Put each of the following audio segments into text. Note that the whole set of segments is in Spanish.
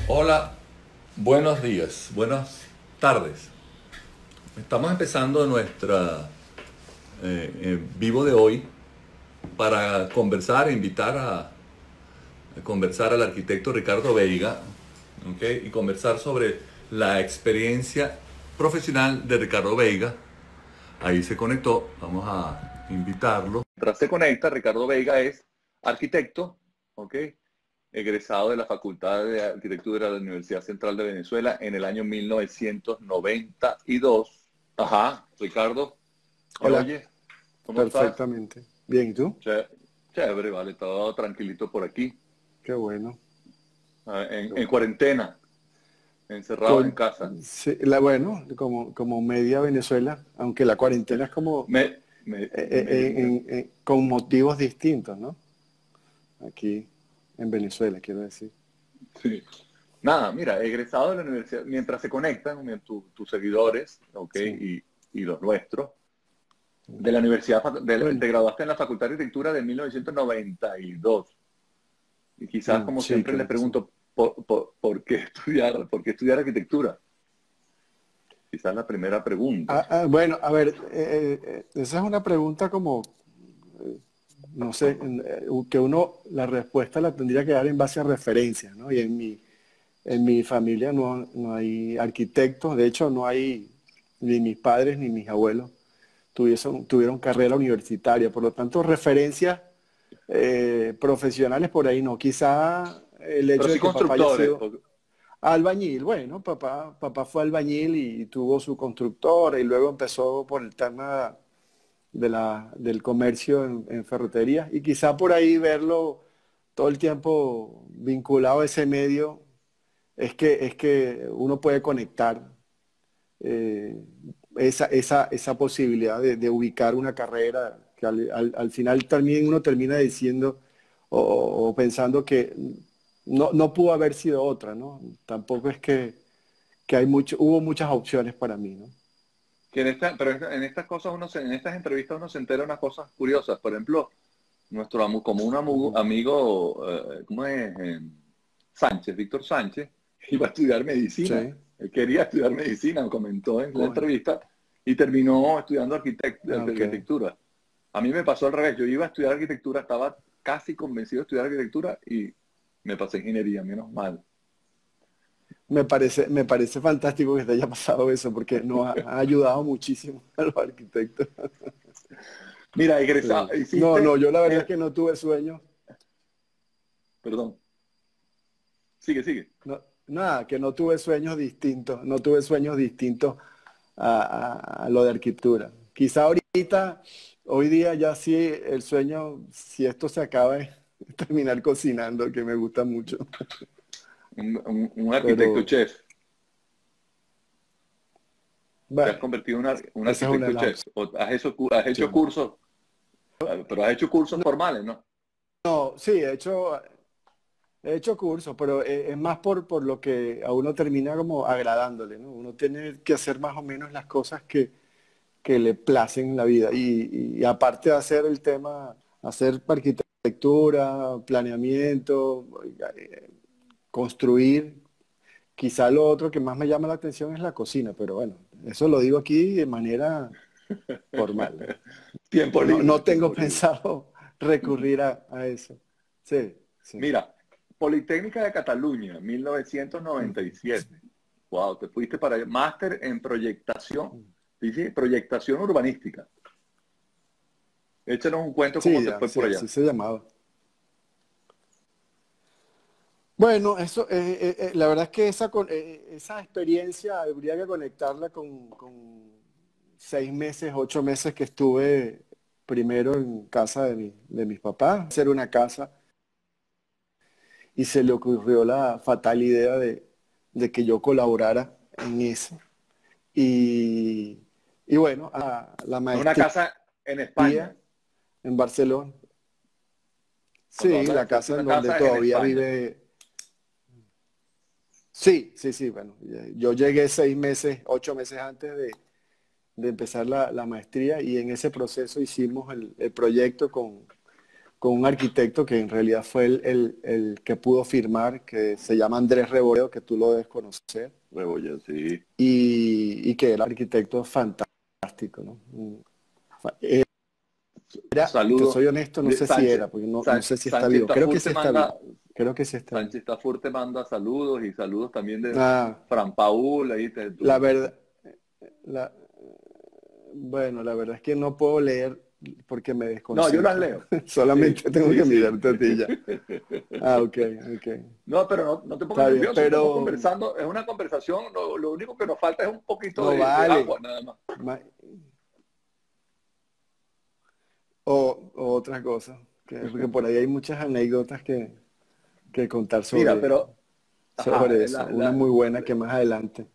Hola, buenos días, buenas tardes. Estamos empezando nuestra vivo de hoy para conversar e invitar a conversar al arquitecto Ricardo Veiga, ¿okay? Y conversar sobre la experiencia profesional de Ricardo Veiga. Ahí se conectó, vamos a invitarlo. Mientras se conecta, Ricardo Veiga es arquitecto, ¿ok? Egresado de la Facultad de Arquitectura de la Universidad Central de Venezuela en el año 1992. Ajá, Ricardo, ¿me Hola, oyes? ¿Cómo estás? perfectamente. Bien, ¿y tú? Chévere, vale, todo tranquilito por aquí, Qué bueno. Qué en bueno. cuarentena, encerrados en Con, casa. sí, bueno, como media Venezuela, aunque la cuarentena es como Me, me, me- con motivos distintos, ¿no? Aquí en Venezuela, quiero decir. sí. Nada, mira, egresado de la universidad, mientras se conectan tus seguidores, ¿ok? Sí. Y los nuestros, de la universidad, Bueno, te graduaste en la Facultad de Arquitectura de 1992. Y quizás, como sí, siempre, le creo que sí. pregunto, por qué estudiar arquitectura? Quizás la primera pregunta. Bueno, a ver, esa es una pregunta como, no sé, que uno, la respuesta la tendría que dar en base a referencias, ¿no? Y en mi familia no hay arquitectos, de hecho no hay ni mis padres ni mis abuelos tuvieron carrera universitaria, por lo tanto referencias profesionales por ahí no. Quizá el Pero hecho de sí que papá haya constructores. sido albañil, bueno, papá fue albañil y tuvo su constructora y luego empezó por el tema del comercio en ferretería y quizá por ahí verlo todo el tiempo vinculado a ese medio es que uno puede conectar eh, esa posibilidad de ubicar una carrera que al final también uno termina diciendo o pensando que no pudo haber sido otra, ¿no? Tampoco es que hubo muchas opciones para mí, ¿no? Pero en estas cosas en estas entrevistas uno se entera de unas cosas curiosas. Por ejemplo, común Ujú. amigo, ¿cómo es? Sánchez, Víctor Sánchez, iba a estudiar medicina. Sí, Él quería estudiar medicina, me comentó en la coño. entrevista, y terminó estudiando Ok. arquitectura. A mí me pasó al revés. Yo iba a estudiar arquitectura, estaba casi convencido de estudiar arquitectura y me pasé ingeniería, menos mal. Me parece fantástico que te haya pasado eso, porque nos ha ayudado muchísimo a los arquitectos. Mira, Sí. egresado, No, hiciste yo la verdad es el, que no tuve sueños. perdón, sigue. No, nada, que no tuve sueños distintos, no tuve sueños distintos a lo de arquitectura. Quizá ahorita, hoy día ya sí, el sueño, si esto se acaba, es terminar cocinando, que me gusta mucho. Un arquitecto Pero chef. Te has bueno, convertido en un esa es una arquitecto de las chef. ¿O has hecho opciones. cursos? Pero has hecho cursos formales, ¿no? No, sí, he hecho cursos, pero es más por lo que a uno termina como agradándole, ¿no? Uno tiene que hacer más o menos las cosas que le placen en la vida. Y aparte de hacer el tema, hacer arquitectura, planeamiento, construir, quizá lo otro que más me llama la atención es la cocina, pero bueno, eso lo digo aquí de manera formal. Tiempo No, libre, no tengo tiempo libre. pensado recurrir a eso. Sí, sí. Mira, Politécnica de Cataluña, 1997. Wow, te fuiste para allá. Máster en proyectación. Dice proyectación urbanística. Échanos un cuento cómo Sí, te ya, fue sí, por así allá. se llamaba. Bueno, eso, la verdad es que esa experiencia habría que conectarla con 6 meses, 8 meses que estuve primero en casa de mis papás, hacer una casa, y se le ocurrió la fatal idea de que yo colaborara en eso. Y, y bueno, a la Es una maestría casa en España. en Barcelona. Cuando Sí, hablas de la fuiste casa en una donde casa en todavía España. vive. Sí, sí, sí, bueno, yo llegué 6 meses, 8 meses antes de empezar la maestría y en ese proceso hicimos el proyecto con un arquitecto que en realidad fue el que pudo firmar, que se llama Andrés Rebolledo, que tú lo debes conocer, Rebolledo, sí. y que era arquitecto fantástico, ¿no? Era, te Saludos. soy honesto, no sé si Sánchez, era, porque no sé si está Sánchez vivo. Creo que Tafur sí te está manda, vivo. Creo que sí está vivo. Sánchez Tafur te manda saludos y saludos también de Ah, Fran Paul, ahí la verdad, la, bueno, la verdad es que no puedo leer porque me No, yo las desconcentro. leo. Sí, Solamente tengo sí, que sí. mirarte a ti ya. Ah, ok, ok. No, pero no te pongas Está bien, nervioso, estamos pero conversando, es una conversación, lo único que nos falta es un poquito no de vale. agua, nada más. Ma- o otra cosa, porque por ahí hay muchas anécdotas que contar Mira, sobre, pero, ajá, sobre eso. Una muy buena que más adelante.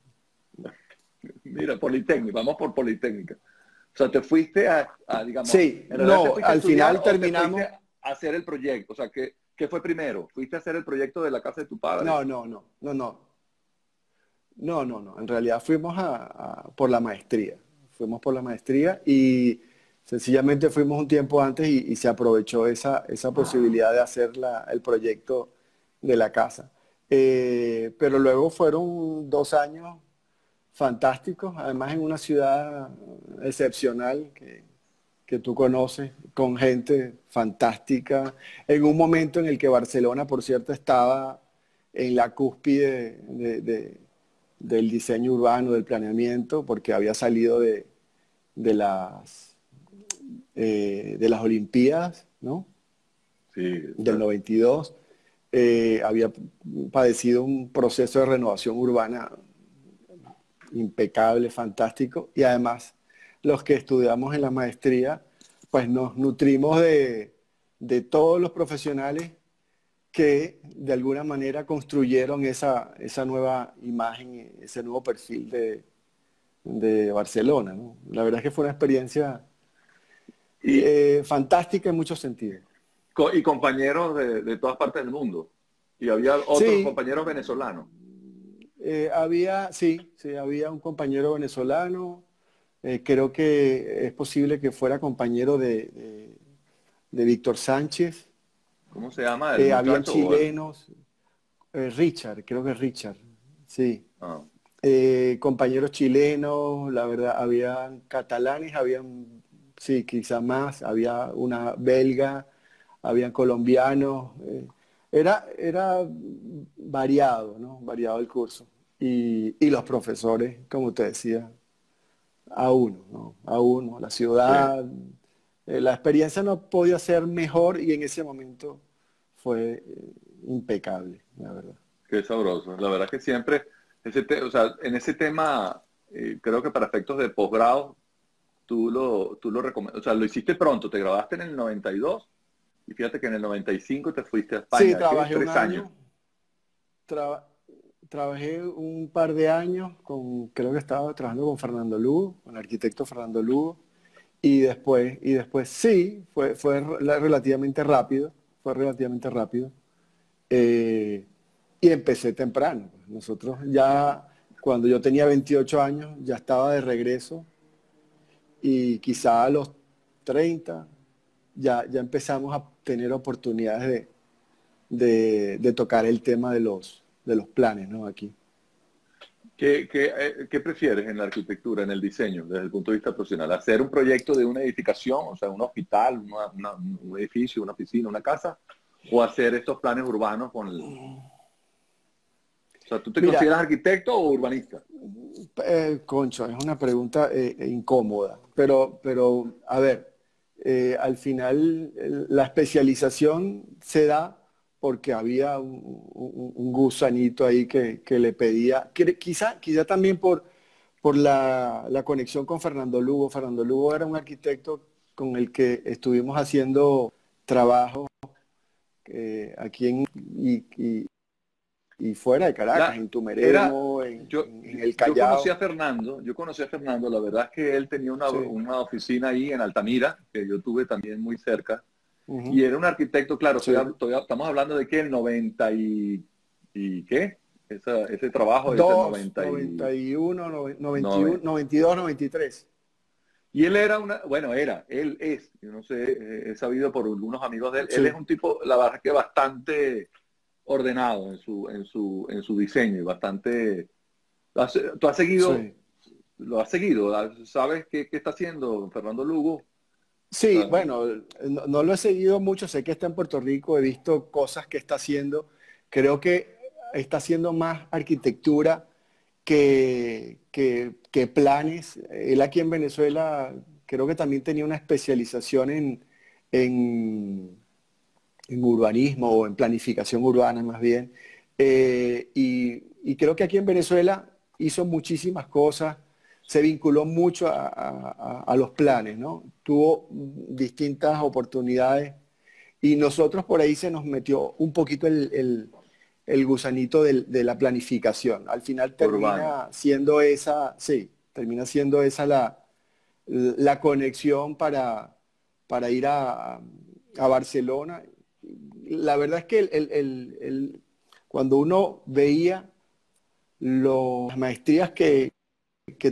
mira, Politécnica, vamos por Politécnica. O sea, te fuiste digamos, Sí, ¿en realidad te no, fuiste a al estudiar final o te fuiste terminamos. a hacer el proyecto? O sea, ¿qué fue primero? ¿Fuiste a hacer el proyecto de la casa de tu padre? No, no, no, no, no. No, no, no. En realidad fuimos por la maestría. Fuimos por la maestría y sencillamente fuimos un tiempo antes y se aprovechó esa posibilidad de hacer el proyecto de la casa. Pero luego fueron 2 años fantásticos, además en una ciudad excepcional que tú conoces, con gente fantástica, en un momento en el que Barcelona, por cierto, estaba en la cúspide del diseño urbano, del planeamiento, porque había salido de las Olimpiadas, ¿no? Sí, Del exacto. 92. Había padecido un proceso de renovación urbana impecable, fantástico, y además los que estudiamos en la maestría, pues nos nutrimos de todos los profesionales que de alguna manera construyeron esa nueva imagen, ese nuevo perfil de Barcelona, ¿no? La verdad es que fue una experiencia Y, fantástica en muchos sentidos. y compañeros de todas partes del mundo. Y había otros Sí, compañeros venezolanos. sí, sí, había un compañero venezolano, creo que es posible que fuera compañero de Víctor Sánchez. ¿Cómo se llama el Habían muchacho? chilenos, Richard, creo que es Richard, sí. Ah, Compañeros chilenos, la verdad, habían catalanes, habían, sí, quizá más, había una belga, habían colombianos. Era variado, ¿no? Variado el curso. Y los profesores, como te decía, a uno, ¿no? A uno, la sí, ciudad. La experiencia no podía ser mejor y en ese momento fue impecable, la verdad. qué sabroso. La verdad que siempre, o sea, en ese tema, creo que para efectos de posgrado, tú lo recomiendas. O sea, lo hiciste pronto, te grabaste en el 92 y fíjate que en el 95 te fuiste a Sí, España. ¿Qué? trabajé un 3 años. año, tra- trabajé un par de años creo que estaba trabajando con Fernando Lugo, con el arquitecto Fernando Lugo, y después sí, fue relativamente rápido, fue relativamente rápido. Eh, y empecé temprano. Nosotros ya, cuando yo tenía 28 años, ya estaba de regreso y quizá a los 30 ya empezamos a tener oportunidades de tocar el tema de los planes, ¿no? Aquí. ¿Qué prefieres en la arquitectura, en el diseño, desde el punto de vista profesional? ¿Hacer un proyecto de una edificación, o sea, un hospital, un edificio, una oficina, una casa? ¿O hacer estos planes urbanos O sea, ¿tú te Mira, consideras arquitecto o urbanista? Concho, es una pregunta incómoda, pero a ver, al final la especialización se da porque había un gusanito ahí que le pedía, quizá también por la conexión con Fernando Lugo. Fernando Lugo era un arquitecto con el que estuvimos haciendo trabajo aquí y fuera de Caracas, La, en era, Tumeremo, en, yo, en- yo, en el yo conocí a Callao. Fernando, la verdad es que él tenía una, Sí. una oficina ahí en Altamira, que yo tuve también muy cerca, Ujú. y era un arquitecto, claro, Sí. estamos hablando de que el 90 y ¿qué? ese trabajo es del Dos, 90 y... 91, 91, 9. 92, 93. Y él era él es, yo no sé, he sabido por algunos amigos de él, él es Sí, un tipo, la verdad que bastante ordenado en su diseño y bastante... ¿Tú has seguido, sí. lo has seguido? ¿Sabes qué está haciendo Fernando Lugo? Sí, Ah, bueno, no lo he seguido mucho, sé que está en Puerto Rico, he visto cosas que está haciendo, creo que está haciendo más arquitectura que planes. Él aquí en Venezuela creo que también tenía una especialización en, en urbanismo o en planificación urbana más bien. Y creo que aquí en Venezuela hizo muchísimas cosas, se vinculó mucho a los planes, ¿no? Tuvo distintas oportunidades y nosotros por ahí se nos metió un poquito el gusanito de la planificación. Al final urbana. termina siendo esa, sí, termina siendo esa la conexión para ir a Barcelona. La verdad es que cuando uno veía las maestrías que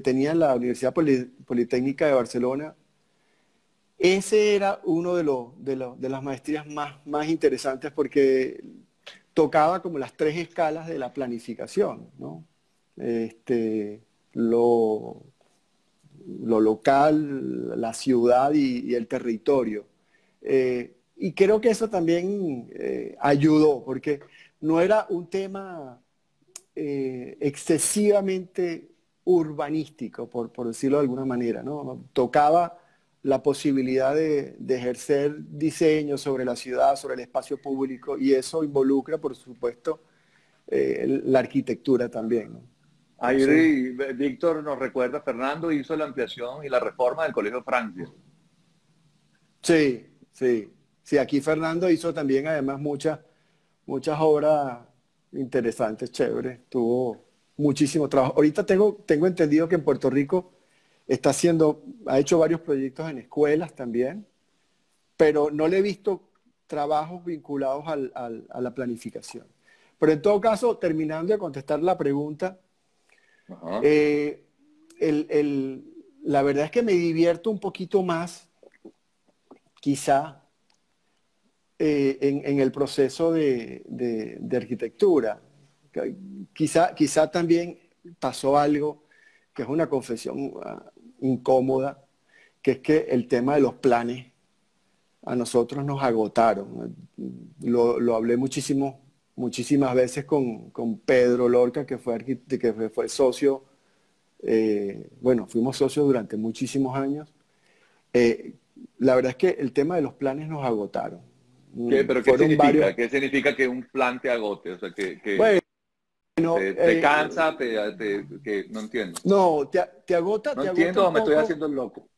tenía en la Universidad Politécnica de Barcelona, ese era uno de las maestrías más interesantes porque tocaba como las tres escalas de la planificación, ¿no? Este, lo, lo local, la ciudad y el territorio. Y creo que eso también ayudó, porque no era un tema excesivamente urbanístico, por decirlo de alguna manera, ¿no? Tocaba la posibilidad de ejercer diseño sobre la ciudad, sobre el espacio público, y eso involucra, por supuesto, la arquitectura también, ¿no? Entonces, Ahí Víctor nos recuerda, Fernando hizo la ampliación y la reforma del Colegio Francia. sí, sí. Sí, aquí Fernando hizo también además muchas obras interesantes, chéveres. Tuvo muchísimo trabajo. Ahorita tengo entendido que en Puerto Rico ha hecho varios proyectos en escuelas también, pero no le he visto trabajos vinculados a la planificación. Pero en todo caso, terminando de contestar la pregunta, Ajá. eh, la verdad es que me divierto un poquito más, quizá, en el proceso de arquitectura. Quizá también pasó algo que es una confesión incómoda, que es que el tema de los planes a nosotros nos agotaron. Lo hablé muchísimas veces con Pedro Lorca, que fue socio, bueno, fuimos socios durante muchísimos años. Eh, la verdad es que el tema de los planes nos agotaron. ¿Pero qué Fueron varios. significa? ¿Qué significa que un plan te agote? O sea, que Bueno, te cansa, que no entiendo. no, No te agota entiendo un o me estoy poco. haciendo el loco.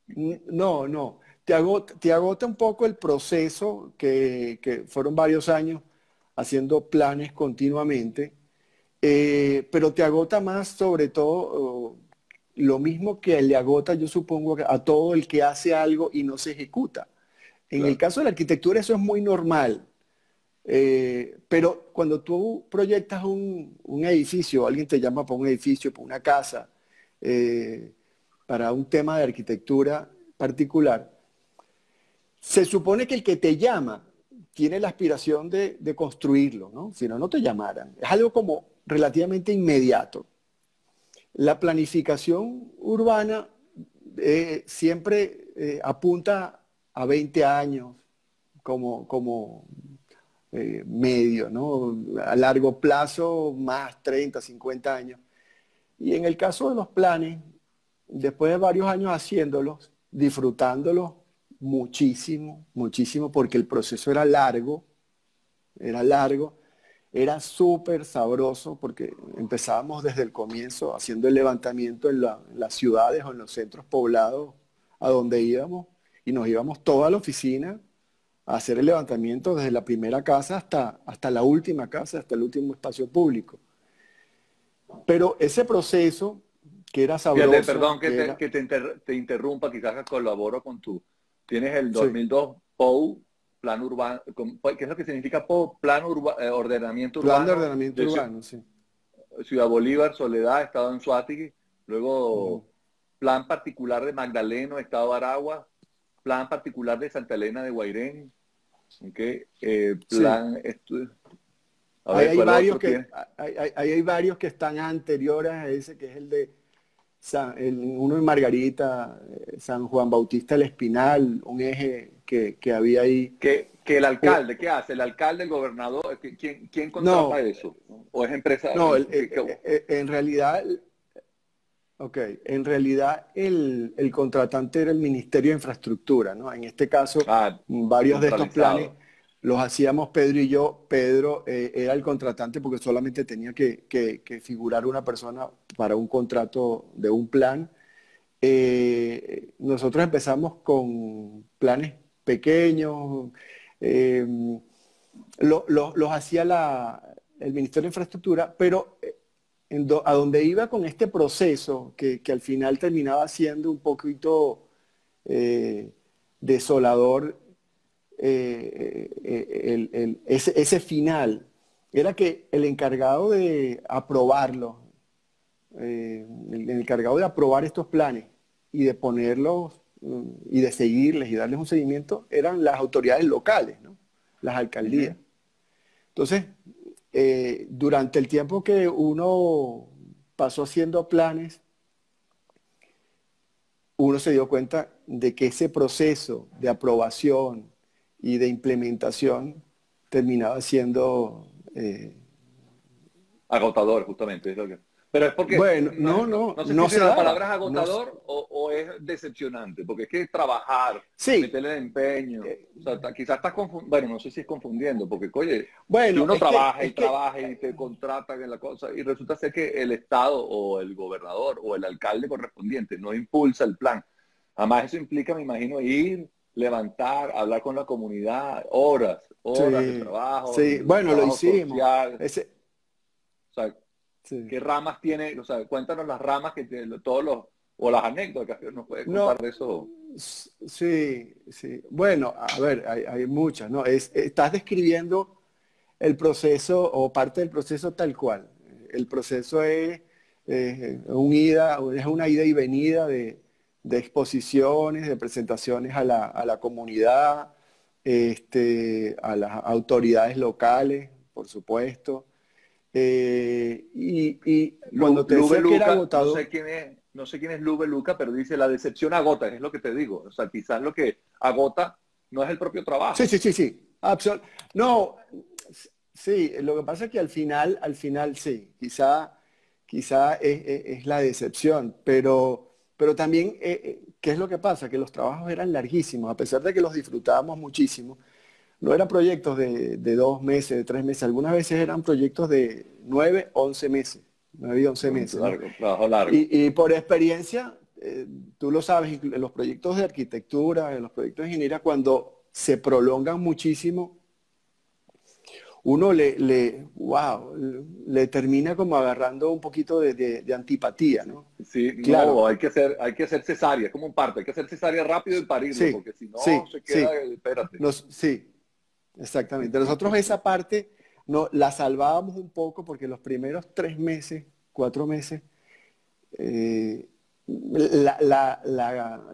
No, te agota un poco el proceso que fueron varios años haciendo planes continuamente, pero te agota más sobre todo lo mismo que le agota, yo supongo, a todo el que hace algo y no se ejecuta. En el Claro. caso de la arquitectura eso es muy normal, pero cuando tú proyectas un edificio, alguien te llama para un edificio, para una casa, eh, para un tema de arquitectura particular, se supone que el que te llama tiene la aspiración de construirlo, ¿no? Si no, no te llamaran. Es algo como relativamente inmediato. La planificación urbana siempre apunta a 20 años como medio, ¿no? A largo plazo, más 30, 50 años. Y en el caso de los planes, después de varios años haciéndolos, disfrutándolos muchísimo, porque el proceso era largo, era súper sabroso, porque empezábamos desde el comienzo haciendo el levantamiento en las ciudades o en los centros poblados a donde íbamos, y nos íbamos toda la oficina a hacer el levantamiento desde la primera casa hasta la última casa, hasta el último espacio público. Pero ese proceso, que era Fíjate, sabroso, perdón te interrumpa, quizás colaboro con tú. Tienes el sí, 2002 POU plan urbano, ¿qué es lo que significa ordenamiento Plan de urbano ordenamiento de urbano, sí. Ciudad Bolívar, Soledad, Estado Anzoátegui, Ujú. luego plan particular de Magdaleno, Estado Aragua, plan particular de Santa Elena de Guairén, ¿okay? Sí. A ver, ¿cuál otro tiene? Hay varios que están anteriores a ese, que es el de uno en Margarita, San Juan Bautista El Espinal, un eje que había ahí. Que el O- alcalde, ¿qué hace? El alcalde, el gobernador, ¿quién contrata no, eso? ¿O es empresa? no, en realidad, ok, en realidad el contratante era el Ministerio de Infraestructura, ¿no? En este caso, Ah, varios de estos planes centralizado. los hacíamos Pedro y yo. Pedro era el contratante porque solamente tenía que figurar una persona para un contrato de un plan. Nosotros empezamos con planes pequeños, eh, los hacía el Ministerio de Infraestructura, pero a donde iba con este proceso, que al final terminaba siendo un poquito eh, desolador, ese final, era que el encargado de aprobarlo, el encargado de aprobar estos planes y de ponerlos y de seguirles y darles un seguimiento eran las autoridades locales, ¿no? Las alcaldías. Ujú. Entonces, durante el tiempo que uno pasó haciendo planes, uno se dio cuenta de que ese proceso de aprobación y de implementación terminaba siendo, Agotador, justamente. Pero es porque, bueno, no sé si no es se la daba. palabra es No, agotador o es decepcionante, porque es que trabajar, sí, meterle empeño, eh, o sea, quizás estás confundiendo, bueno, no sé si es confundiendo, porque, oye, si bueno, uno es que, trabaja y te contratan en la cosa, y resulta ser que el Estado o el gobernador o el alcalde correspondiente no impulsa el plan. Además, eso implica, me imagino, ir, levantar, hablar con la comunidad, horas sí, sí, de bueno, lo trabajo hicimos. social, Ese, o sea, sí. ¿qué ramas tiene? O sea, cuéntanos las ramas que tiene, o las anécdotas que nos puedes contar No, de eso. sí, sí. Bueno, a ver, hay muchas, ¿no? Estás describiendo el proceso o parte del proceso tal cual. El proceso es una ida y venida de exposiciones, de presentaciones a la comunidad, a las autoridades locales, por supuesto. Y cuando te Lube decía que era Luca, agotador, no sé quién es Lube Luca, pero dice la decepción agota, es lo que te digo. O sea, quizás lo que agota no es el propio sí, trabajo. sí, sí, sí. No, sí, lo que pasa es que al final sí, quizá es la decepción, pero también, ¿qué es lo que pasa? Que los trabajos eran larguísimos, a pesar de que los disfrutábamos muchísimo. No eran proyectos de 2 meses, de 3 meses, algunas veces eran proyectos de 9, 11 meses, 9 y 11 meses, ¿no? Trabajo largo. Y por experiencia, tú lo sabes, en los proyectos de arquitectura, en los proyectos de ingeniería, cuando se prolongan muchísimo, uno wow, le termina como agarrando un poquito de antipatía, ¿no? Sí, Claro, no, hay que hacer cesárea, es como un parto, hay que hacer cesárea rápido y parirlo, sí, porque si no sí, se queda, sí, espérate. sí, exactamente. Nosotros esa parte no, la salvábamos un poco porque los primeros 3 meses, 4 meses, eh, la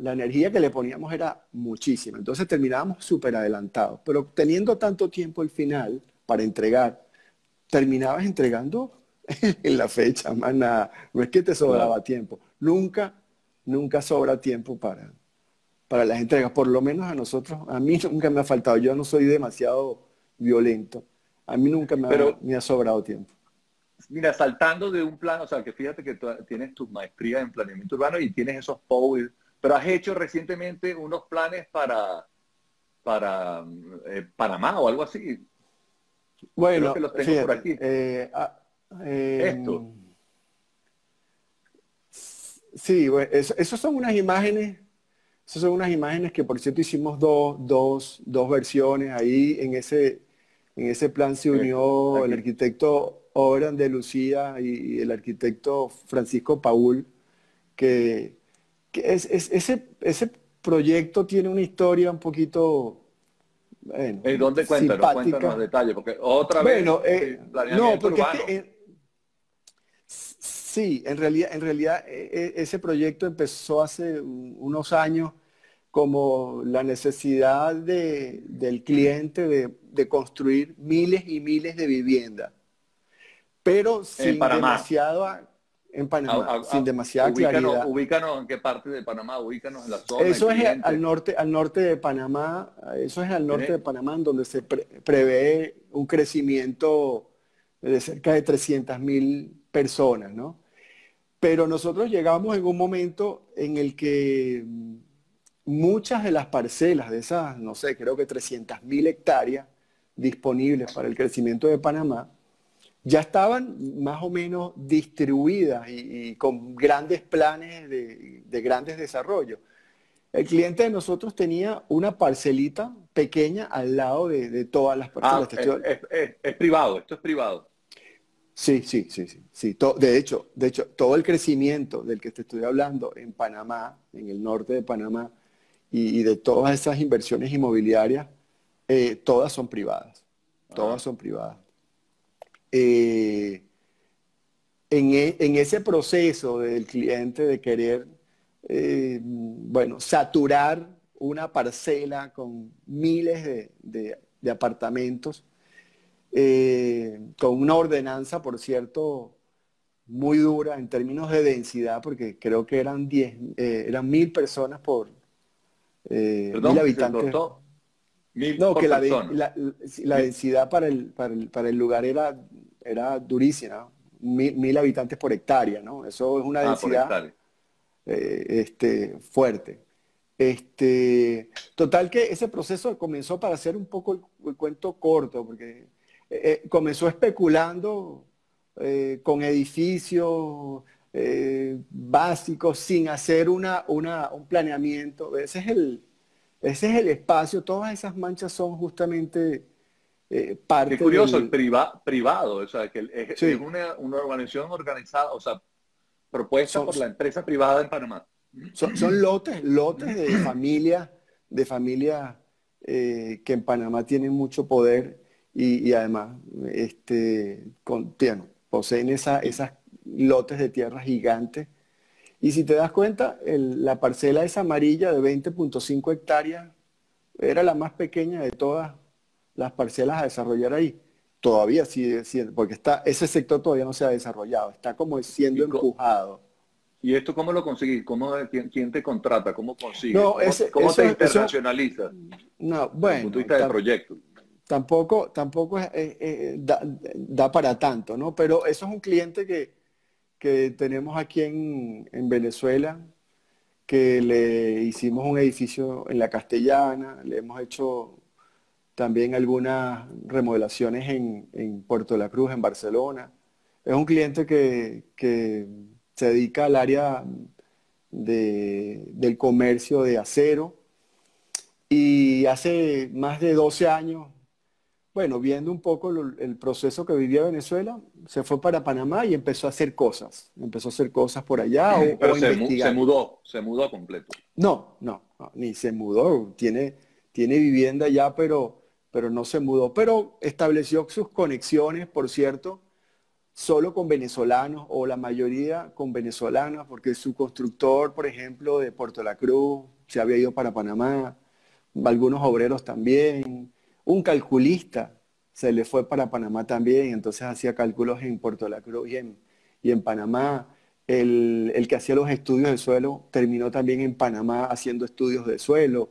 energía que le poníamos era muchísima. Entonces terminábamos súper adelantados. Pero teniendo tanto tiempo al final para entregar, terminabas entregando en la fecha, más nada. No es que te Claro. sobraba tiempo. Nunca sobra tiempo para las entregas. Por lo menos a nosotros, a mí nunca me ha faltado. Yo no soy demasiado violento. A mí nunca Pero me ha sobrado tiempo. mira, saltando de un plan, o sea, que fíjate que tú tienes tu maestría en planeamiento urbano y tienes esos POW, pero has hecho recientemente unos planes para Panamá o algo así. Creo que Bueno, los tengo por fíjate, aquí. Esto. sí, bueno, esos son unas imágenes, esas son unas imágenes que por cierto hicimos dos versiones. Ahí en ese plan se unió el Aquí. arquitecto Obran de Lucía y el arquitecto Francisco Paul, que, ese proyecto tiene una historia un poquito bueno, ¿Y dónde? Cuéntanos simpática. detalles, porque otra vez Bueno, no, planeamiento porque es urbano. que sí, en realidad ese proyecto empezó hace unos años como la necesidad del cliente de construir miles y miles de viviendas, pero En sin Panamá. demasiado, en Panamá, sin demasiada claridad. Ubícanos en qué parte de Panamá, ubícanos en la zona, el Eso es cliente. al norte de Panamá, eso es al norte de ¿Eh? Panamá, en donde se prevé un crecimiento de cerca de 300.000 personas, ¿no? Pero nosotros llegamos en un momento en el que muchas de las parcelas de esas, no sé, creo que 300.000 hectáreas disponibles para el crecimiento de Panamá, ya estaban más o menos distribuidas y con grandes planes de grandes desarrollos. El cliente de nosotros tenía una parcelita pequeña al lado de todas las parcelas. Ah, es privado, esto es privado. Sí, sí, sí, sí, sí. De hecho, todo el crecimiento del que te estoy hablando en Panamá, en el norte de Panamá, y de todas esas inversiones inmobiliarias, todas son privadas. Todas Ah, son privadas. Eh, en ese proceso del cliente de querer, bueno, saturar una parcela con miles de apartamentos, con una ordenanza, por cierto, muy dura en términos de densidad, porque creo que eran 1.000 personas por 1.000 perdón, que se habitantes. cortó. 1.000 No, por que persona. la Mil- densidad para el lugar era durísima, 1.000 habitantes por hectárea, ¿no? Eso es una por densidad hectárea. fuerte. Total que ese proceso comenzó, para hacer un poco el cuento corto, porque comenzó especulando con edificios básicos sin hacer un planeamiento. Ese es el espacio, todas esas manchas son justamente Qué parte curioso, el del... privado, o sea, que es Sí, una organización organizada, o sea, propuesta son, por la empresa privada en Panamá. son lotes de familias que en Panamá tienen mucho poder y además poseen Y, esas lotes de tierra gigantes. Y si te das cuenta, la parcela esa amarilla de 20,5 hectáreas era la más pequeña de todas las parcelas a desarrollar ahí. Todavía sigue siendo, porque ese sector todavía no se ha desarrollado, está como siendo y, empujado. ¿Y esto cómo lo conseguís? ¿Quién te contrata? ¿Cómo consigues? No, ¿Cómo te internacionalizas no, desde el punto de bueno, vista de proyecto? tampoco da para tanto, ¿no? Pero eso es un cliente que tenemos aquí en Venezuela, que le hicimos un edificio en la Castellana, le hemos hecho también algunas remodelaciones en Puerto La Cruz, en Barcelona. Es un cliente que se dedica al área del comercio de acero y hace más de 12 años, bueno, viendo un poco el proceso que vivía Venezuela, se fue para Panamá y empezó a hacer cosas. Empezó a hacer cosas por allá Pero o a investigar. se mudó completo. No, no, no, ni se mudó. Tiene vivienda ya, pero no se mudó. Pero estableció sus conexiones, por cierto, solo con venezolanos o la mayoría con venezolanos, porque su constructor, por ejemplo, de Puerto La Cruz, se había ido para Panamá, algunos obreros también, un calculista se le fue para Panamá también, entonces hacía cálculos en Puerto La Cruz y en Panamá. El que hacía los estudios de suelo terminó también en Panamá haciendo estudios de suelo.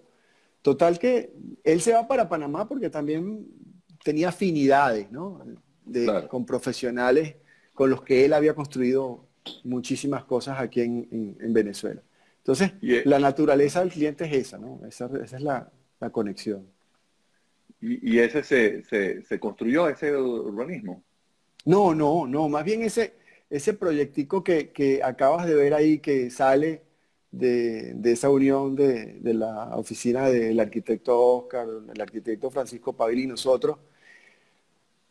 Total que él se va para Panamá porque también tenía afinidades, ¿no? Claro. Con profesionales con los que él había construido muchísimas cosas aquí en Venezuela. Entonces, Y, la naturaleza del cliente es esa, ¿no? Esa es la conexión. y ese se construyó, ese urbanismo. No, no, no, más bien ese proyectico que acabas de ver ahí que sale de esa unión de la oficina del arquitecto Oscar, el arquitecto Francisco Pavil y nosotros,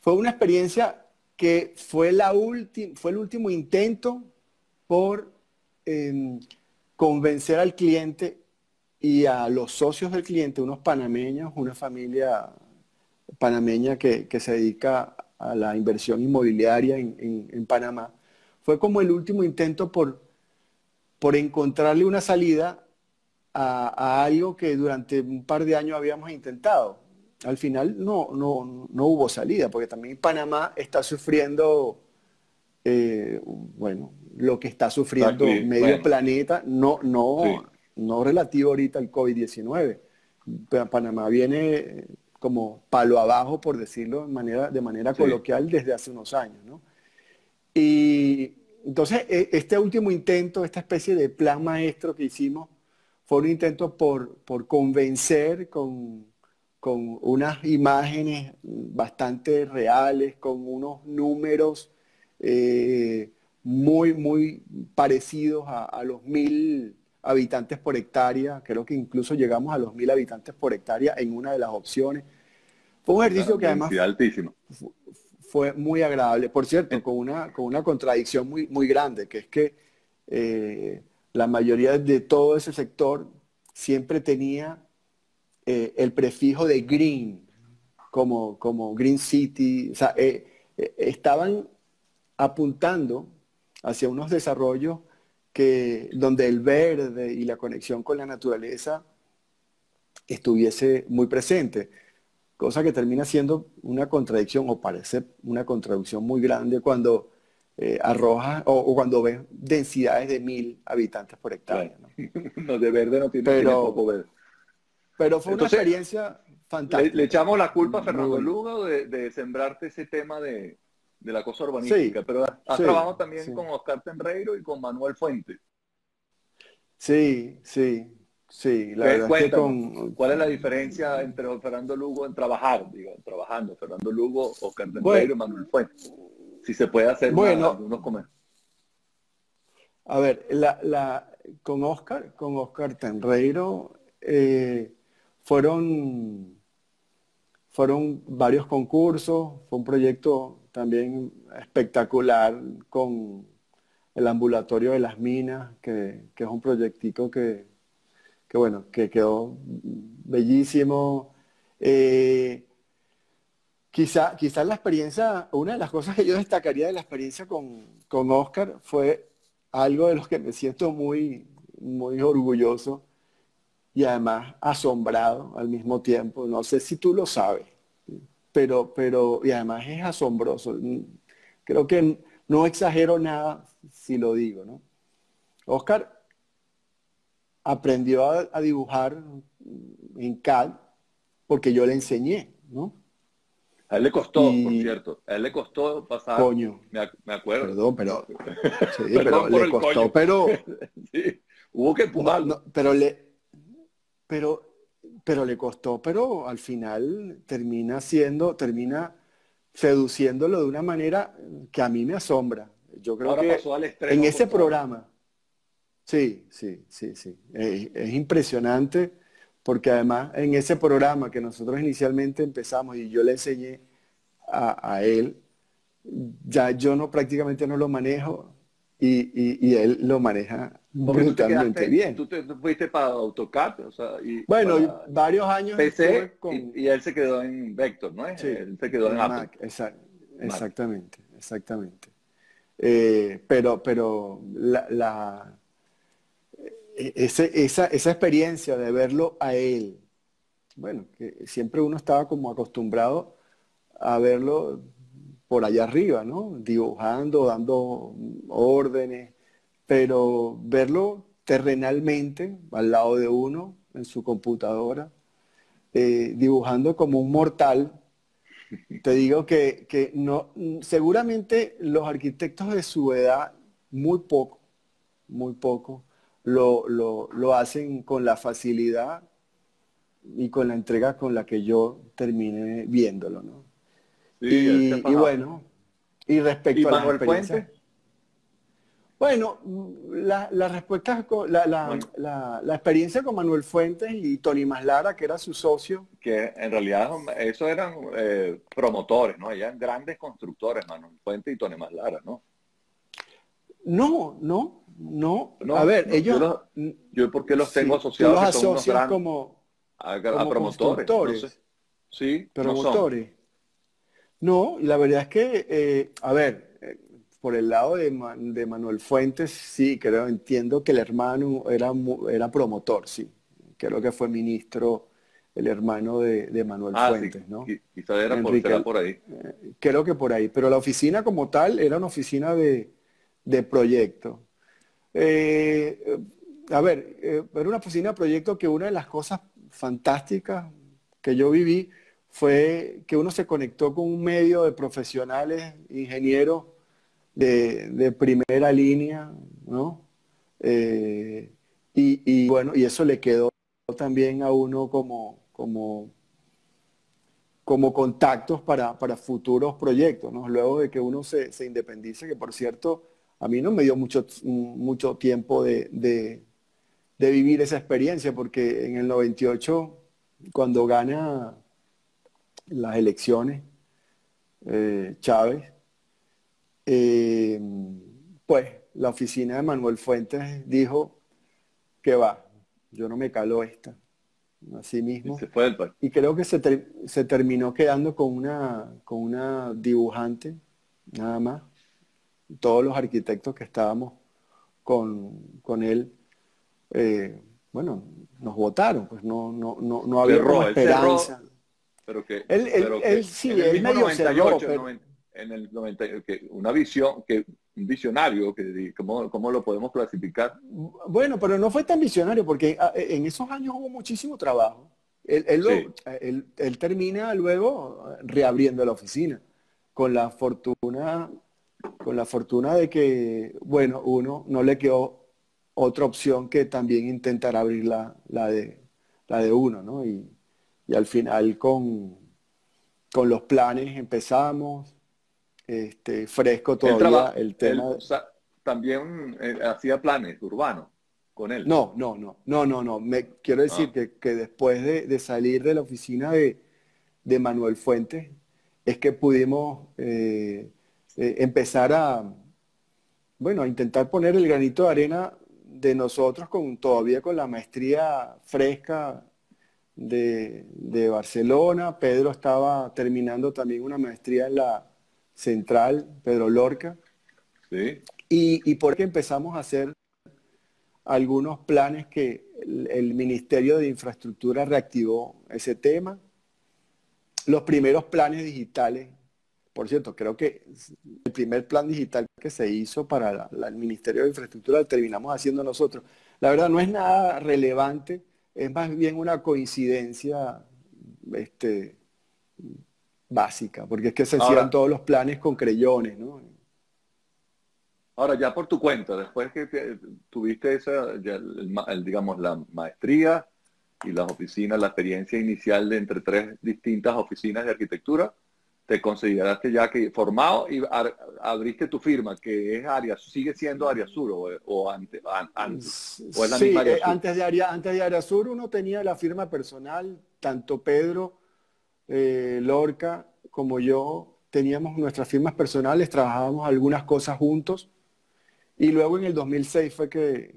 fue una experiencia que fue el último intento por convencer al cliente y a los socios del cliente, unos panameños, una familia panameña que se dedica a la inversión inmobiliaria en Panamá. Fue como el último intento por encontrarle una salida a algo que durante un par de años habíamos intentado. Al final no hubo salida, porque también Panamá está sufriendo, bueno, lo que está sufriendo medio planeta, Sí, no relativo ahorita al COVID-19. Panamá viene como palo abajo, por decirlo de manera sí. coloquial, desde hace unos años, ¿no? Y entonces, este último intento, esta especie de plan maestro que hicimos, fue un intento por convencer con unas imágenes bastante reales, con unos números eh, muy parecidos a los 1.000 habitantes por hectárea. Creo que incluso llegamos a los 1.000 habitantes por hectárea en una de las opciones. Fue un Una ejercicio que además densidad altísima. fue muy agradable. Por cierto, con una contradicción muy grande, que es que la mayoría de todo ese sector siempre tenía el prefijo de green, como Green City. O sea, estaban apuntando hacia unos desarrollos donde el verde y la conexión con la naturaleza estuviese muy presente, cosa que termina siendo una contradicción o parece una contradicción muy grande cuando arroja o cuando ves densidades de 1.000 habitantes por Claro. hectárea, ¿no? No, de verde no tiene Pero, poco verde. pero fue una Entonces, experiencia le fantástica, echamos la culpa a muy Fernando bonita. Lugo de sembrarte ese tema de la cosa urbanística, Sí, pero has sí, trabajado también sí, con Oscar Tenreiro y con Manuel Fuentes. sí, sí, sí. La verdad es que Cuéntanos, ¿cuál es la diferencia entre Fernando Lugo en trabajar, digo, trabajando, Fernando Lugo, Oscar bueno, Tenreiro y Manuel Fuentes? Si se puede hacer bueno, algunos comentarios. a ver, con Oscar Tenreiro, fueron fueron varios concursos, fue un proyecto también espectacular con el Ambulatorio de las Minas, que es un proyectico bueno, que quedó bellísimo. Eh, quizá la experiencia, una de las cosas que yo destacaría de la experiencia con Oscar fue algo de lo que me siento muy orgulloso y además asombrado al mismo tiempo. No sé si tú lo sabes, y además es asombroso. Creo que no exagero nada si lo digo, ¿no? Oscar aprendió a dibujar en CAD porque yo le enseñé, ¿no? A él le costó, por Y, cierto, a él le costó pasar, coño, me acuerdo, perdón, sí, pero perdón por le el coño, costó, pero, sí, hubo que no, empujarlo. no, pero, pero le costó, pero al final termina seduciéndolo de una manera que a mí me asombra. Yo creo Ahora que pasó al en extremo ese contrario. programa, sí, sí, sí, sí, es impresionante porque además en ese programa que nosotros inicialmente empezamos y yo le enseñé a él, ya yo prácticamente no lo manejo y él lo maneja Porque brutalmente bien. tú fuiste para AutoCAD, o sea, y Bueno, para varios años estuve PC con, y él se quedó en Vector, ¿no es? sí, Él se quedó en en Apple, Mac, Mac. exactamente. Pero esa experiencia de verlo a él, bueno, que siempre uno estaba como acostumbrado a verlo por allá arriba, ¿no? Dibujando, dando órdenes, pero verlo terrenalmente al lado de uno en su computadora, dibujando como un mortal. Te digo que no, seguramente los arquitectos de su edad, muy poco, lo hacen con la facilidad y con la entrega con la que yo terminé viéndolo, ¿no? Sí, él se ha Y fajado. bueno, y ¿Y respecto a las Manuel experiencias, Fuentes? bueno, la respuesta, Bueno, la experiencia con Manuel Fuentes y Tony Maslara, que era su socio. que en realidad esos eran promotores, ¿no? Eran grandes constructores, Manuel Fuentes y Tony Maslara, ¿no? No, no. No, a No, ver, no, yo porque los tengo sí, tú los asociados que son unos asocias grandes como, a como promotores, no sé. constructores, Sí, no son. promotores. No, y la verdad es que, a ver, por el lado de Manuel Fuentes, sí, creo, entiendo que el hermano era promotor, sí. Creo que fue ministro el hermano de Manuel Ah, sí, Fuentes, ¿no? quizá será Enrique, por ahí. creo que por ahí. Pero la oficina como tal era una oficina de proyecto. Eh, a ver, era una oficina de proyecto que una de las cosas fantásticas que yo viví fue que uno se conectó con un medio de profesionales, ingenieros de primera línea, ¿no? Eh, y bueno, y eso le quedó también a uno como contactos para futuros proyectos, ¿no? Luego de que uno se independice, que por cierto, a mí no me dio mucho tiempo de vivir esa experiencia, porque en el 98, cuando gana las elecciones, Chávez, eh, pues la oficina de Manuel Fuentes dijo que va, yo no me calo esta, así Y se mismo. fue del país. Y creo que se terminó quedando con una dibujante, nada más. Todos los arquitectos que estábamos con él, eh, bueno, nos votaron, pues no había como Él cerró, esperanza. pero Él que sí, en el él mismo medio cerró, 98, pero en el 90, una visión, un visionario, ¿cómo lo podemos clasificar? bueno, pero no fue tan visionario porque en esos años hubo muchísimo trabajo. Sí, Él termina luego reabriendo la oficina con la fortuna, con la fortuna de que, bueno, uno no le quedó otra opción que también intentar abrir la de uno, ¿no? Y al final con los planes empezamos, fresco todavía el tema. también hacía planes urbanos con él. No. Quiero decir Ah, que después de salir de la oficina de Manuel Fuentes, es que pudimos empezar bueno, a intentar poner el granito de arena de nosotros todavía con la maestría fresca de Barcelona. Pedro estaba terminando también una maestría en la Central, Pedro Lorca, sí. y porque empezamos a hacer algunos planes que el Ministerio de Infraestructura reactivó ese tema. Los primeros planes digitales, por cierto, creo que el primer plan digital que se hizo para el Ministerio de Infraestructura lo terminamos haciendo nosotros. La verdad no es nada relevante, es más bien una coincidencia este, básica, porque es que se hacían Ahora, todos los planes con creyones, ¿no? ahora ya por tu cuenta, después que tuviste digamos, la maestría y las oficinas, la experiencia inicial de entre tres distintas oficinas de arquitectura, te consideraste ya que formado y abriste tu firma, que es sigue siendo Área Sur antes, o es la Sí, misma Área Sur. antes de Área Sur uno tenía la firma personal, tanto Pedro, Lorca como yo teníamos nuestras firmas personales, trabajábamos algunas cosas juntos y luego en el 2006 fue que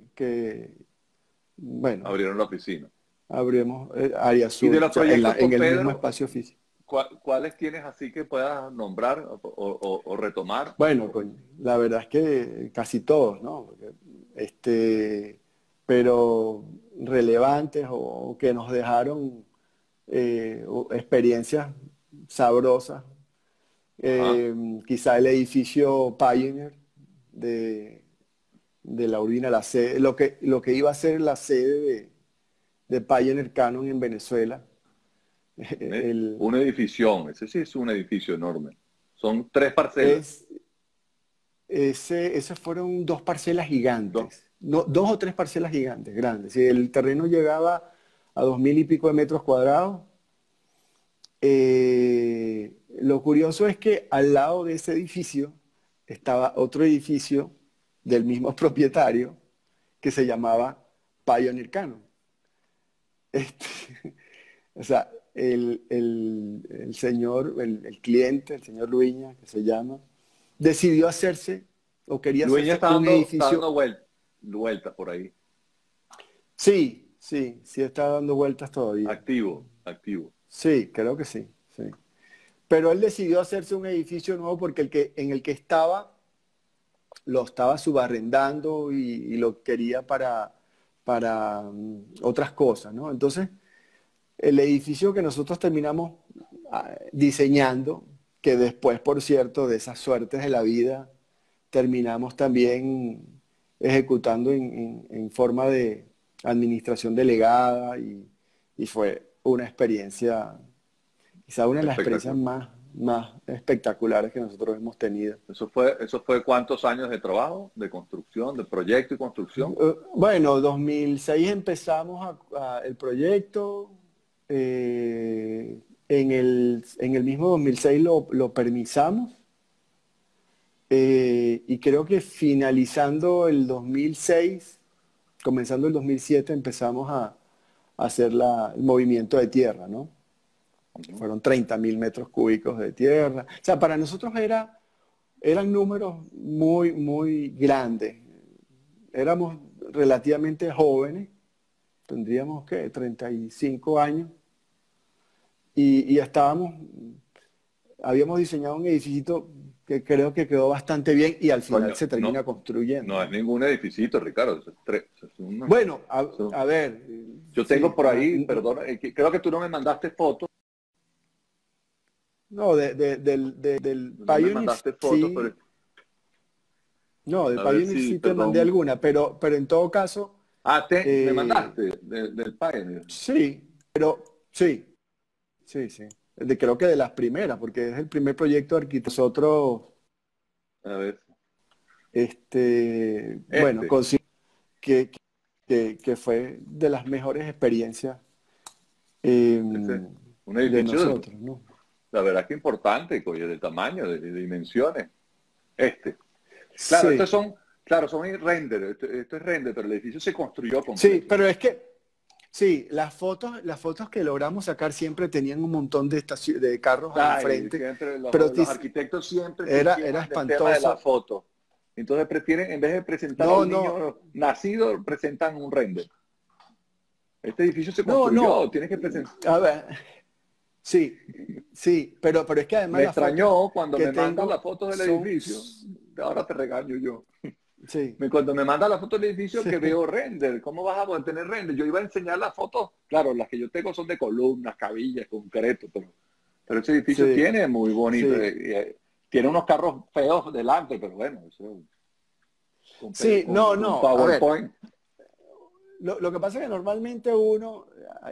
bueno, Abrieron la oficina. abrimos Área Y de Sur, los o sea, en, proyectos en con el mismo Pedro, espacio físico. ¿cuáles tienes así que puedas nombrar o retomar? Bueno, coño, la verdad es que casi todos, ¿no? Pero relevantes o que nos dejaron experiencias sabrosas. Ajá. Quizá el edificio Pioneer de, de la Urbina, la sede, lo que iba a ser la sede de Pioneer Canon en Venezuela. El, Una edificación, ese sí es un edificio enorme. Son tres parcelas. es, Esas fueron dos parcelas Dos. gigantes, no, dos o tres parcelas gigantes, grandes. Y el terreno llegaba a 2000 y pico de metros cuadrados. Lo curioso es que al lado de ese edificio estaba otro edificio del mismo propietario que se llamaba Pioneer Canon. Este, o sea, el señor, el cliente, el señor Luiña, que se llama, decidió hacerse o quería Lueña hacerse está un dando edificio. vueltas. vueltas por ahí. Sí, sí, sí está dando vueltas todavía. Activo, activo. Sí, creo que sí, sí. Pero él decidió hacerse un edificio nuevo porque en el que estaba lo estaba subarrendando y lo quería para otras cosas, ¿no? Entonces, el edificio que nosotros terminamos diseñando, que después, por cierto, de esas suertes de la vida, terminamos también ejecutando en forma de administración delegada y fue una experiencia, quizá una de las experiencias Espectacular. más espectaculares que nosotros hemos tenido. ¿Eso fue cuántos años de trabajo, de construcción, de proyecto y construcción? Bueno, 2006 empezamos el proyecto. En el mismo 2006 lo permisamos. Y creo que finalizando el 2006, comenzando el 2007, empezamos a hacer el movimiento de tierra, ¿no? Ujú. Fueron 30.000 metros cúbicos de tierra. O sea, para nosotros eran números muy, muy grandes. Éramos relativamente jóvenes, tendríamos que 35 años, y habíamos diseñado un edificio que creo que quedó bastante bien y al final Coño, se no, termina construyendo, no es ¿no? ningún edificito, Ricardo. Bueno, Eso- a ver, yo tengo sí, por ahí, perdón, creo que tú no me mandaste fotos, no, del no me Pioneer mandaste fotos, pero sí, no, del a ver Pioneer si, sí te mandé perdón. alguna, pero en todo caso, Me eh, mandaste del Pioneer. sí, pero sí, sí, sí. Creo que de las primeras, porque es el primer proyecto arquitectónico. Nosotros, A ver, bueno, este, considero que, que fue de las mejores experiencias eh, ese, un de edificio, nosotros, ¿no? la verdad que importante, coño, de tamaño, de dimensiones. Este. Claro, estos Sí, son, claro, son render, esto es render, pero el edificio se construyó sí, completo. pero es que, sí, las fotos que logramos sacar siempre tenían un montón de carros al Ay, frente, siempre pero los arquitectos siempre se era quejan del tema de la espantoso. foto. Entonces prefieren, en vez de presentar No, al no, niño nacido, presentan un render. Este edificio se no, construyó, no. tienes que presentar. A ver, sí, sí, pero es que además Me las fotos extrañó cuando que me mandan tengo las fotos del son, edificio, ahora te regaño yo. sí, Cuando me manda la foto del edificio sí, que veo render, ¿cómo vas a poder tener render? Yo iba a enseñar las fotos, claro, las que yo tengo son de columnas, cabillas, concreto, pero ese edificio sí, tiene muy bonito, sí. tiene unos carros feos delante, pero bueno, eso Sí, no, con no. A ver, PowerPoint. lo que pasa es que normalmente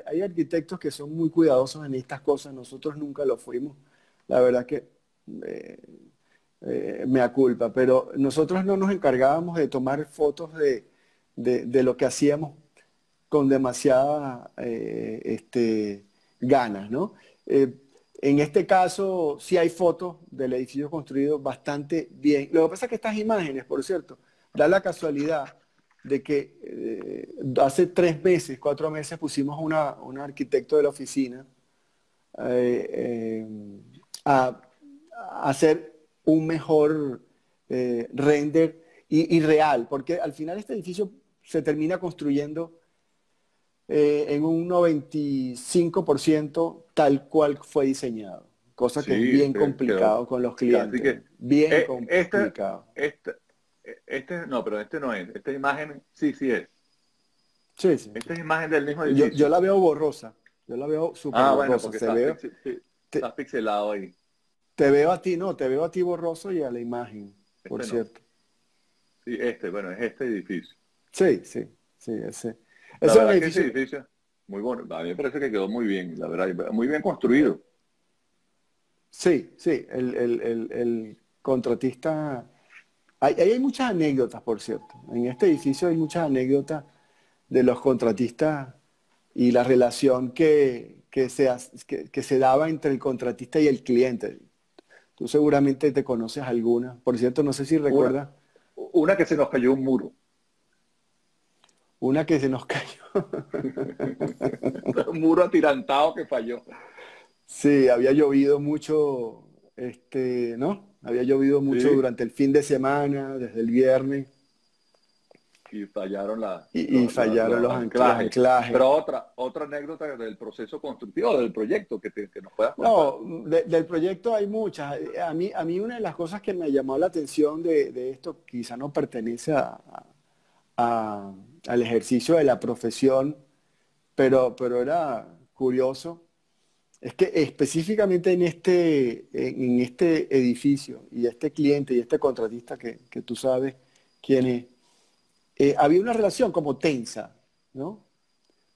hay arquitectos que son muy cuidadosos en estas cosas, nosotros nunca lo fuimos, la verdad que eh, mea culpa, pero nosotros no nos encargábamos de tomar fotos de lo que hacíamos con demasiada ganas, ¿no? Eh, en este caso sí hay fotos del edificio construido bastante bien. Lo que pasa es que estas imágenes, por cierto, da la casualidad de que hace 3 meses, 4 meses pusimos un arquitecto de la oficina eh, a, a hacer un mejor render y real, porque al final este edificio se termina construyendo en un 95% tal cual fue diseñado, cosa que es Sí, bien complicado con los casi clientes, que bien este, complicado. este, no, pero este no es. Esta imagen, sí, sí es. Sí, sí. Esta es imagen del mismo Yo edificio. la veo borrosa, yo la veo súper Ah, bueno, borrosa, porque estás, estás te, pixelado ahí. te veo a ti, no, te veo a ti borroso y a la imagen, por Este no. cierto. Sí, bueno, es este edificio. Sí, sí, sí, La ese es un verdad que ese edificio, edificio, muy bueno. A mí me parece que quedó muy bien, la verdad, y muy bien construido. sí, sí, el contratista, ahí hay muchas anécdotas, por cierto. En este edificio hay muchas anécdotas de los contratistas y la relación que se daba entre el contratista y el cliente. Tú seguramente te conoces alguna. Por cierto, no sé si Una, recuerdas una que se nos cayó un muro. una que se nos cayó. Un muro atirantado que falló. Sí, había llovido mucho, ¿no? Había llovido mucho Sí, durante el fin de semana, desde el viernes. Y fallaron y fallaron los los anclajes. anclajes. Pero otra anécdota del proceso constructivo, del proyecto que nos puedas contar. No, del proyecto hay muchas. A mí una de las cosas que me llamó la atención de esto, quizá no pertenece al ejercicio de la profesión, pero era curioso, es que específicamente en este edificio y este cliente y este contratista que tú sabes quién es, había una relación como tensa, ¿no?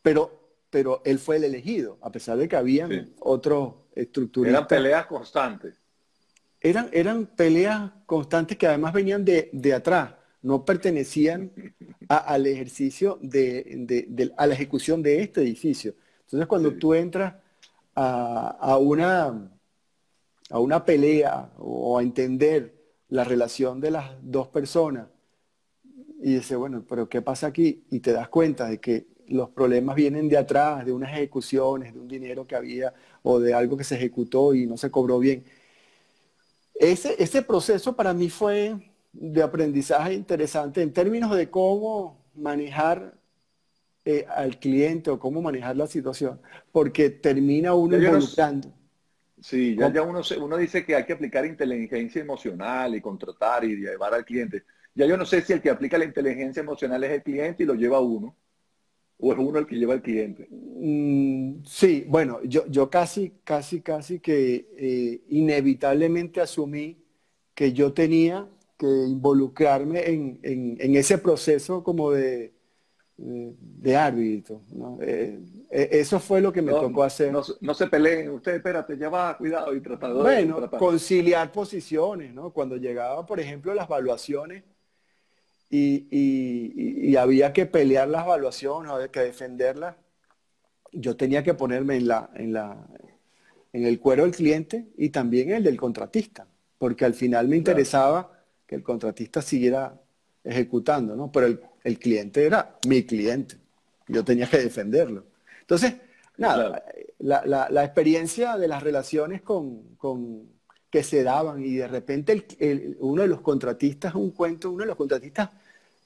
Pero él fue el elegido, a pesar de que habían Sí. otros Eran estructuristas. peleas constantes. Eran peleas constantes que además venían de atrás, no pertenecían al ejercicio a la ejecución de este edificio. Entonces, cuando Sí, tú entras a una pelea o a entender la relación de las dos personas y dices, bueno, pero ¿qué pasa aquí? Y te das cuenta de que los problemas vienen de atrás, de unas ejecuciones, de un dinero que había o de algo que se ejecutó y no se cobró bien. Ese proceso para mí fue de aprendizaje interesante en términos de cómo manejar al cliente o cómo manejar la situación, porque termina uno ya yo no, involucrando. sí, ya ¿Cómo? uno dice que hay que aplicar inteligencia emocional y contratar y llevar al cliente. Ya yo no sé si el que aplica la inteligencia emocional es el cliente y lo lleva uno, o es uno el que lleva al cliente. Sí, bueno, yo casi que inevitablemente asumí que yo tenía que involucrarme en ese proceso como de árbitro, ¿no? Eso fue lo que me No, tocó hacer. no se peleen, usted espérate, ya va, cuidado, y Bueno, tratando. conciliar posiciones, ¿no? Cuando llegaba, por ejemplo, las valuaciones y había que pelear las valuaciones, había que defenderlas, yo tenía que ponerme en el cuero del cliente y también en el del contratista, porque al final me Claro, interesaba que el contratista siguiera ejecutando, ¿no? Pero el cliente era mi cliente, yo tenía que defenderlo. Entonces, claro. nada, la experiencia de las relaciones que se daban y de repente uno de los contratistas, uno de los contratistas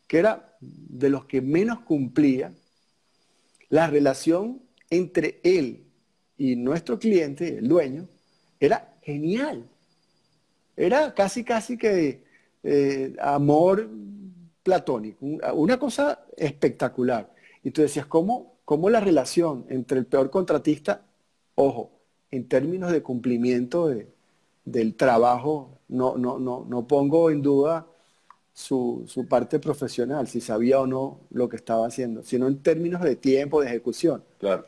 que era de los que menos cumplía, la relación entre él y nuestro cliente, el dueño, era genial. Era casi que amor platónico, una cosa espectacular. Y tú decías, ¿cómo la relación entre el peor contratista, ojo, en términos de cumplimiento del trabajo, no pongo en duda su parte profesional, si sabía o no lo que estaba haciendo, sino en términos de tiempo, de ejecución. Claro.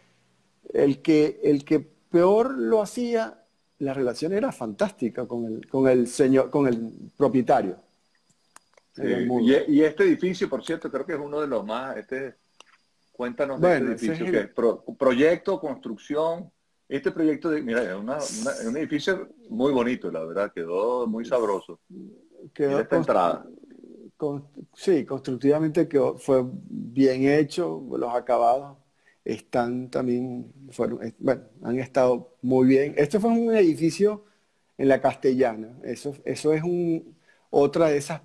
El que peor lo hacía, la relación era fantástica con el señor, con el propietario, Sí. el mudo. Y este edificio, por cierto, creo que es uno de los más, cuéntanos de este Bueno, ese es edificio, que es proyecto, construcción. Este proyecto, mira, es un edificio muy bonito, la verdad, quedó muy sabroso. Mira quedó esta entrada. con- sí, constructivamente fue bien hecho, los acabados están también, bueno, han estado muy bien. Este fue un edificio en la Castellana, eso es otra de esas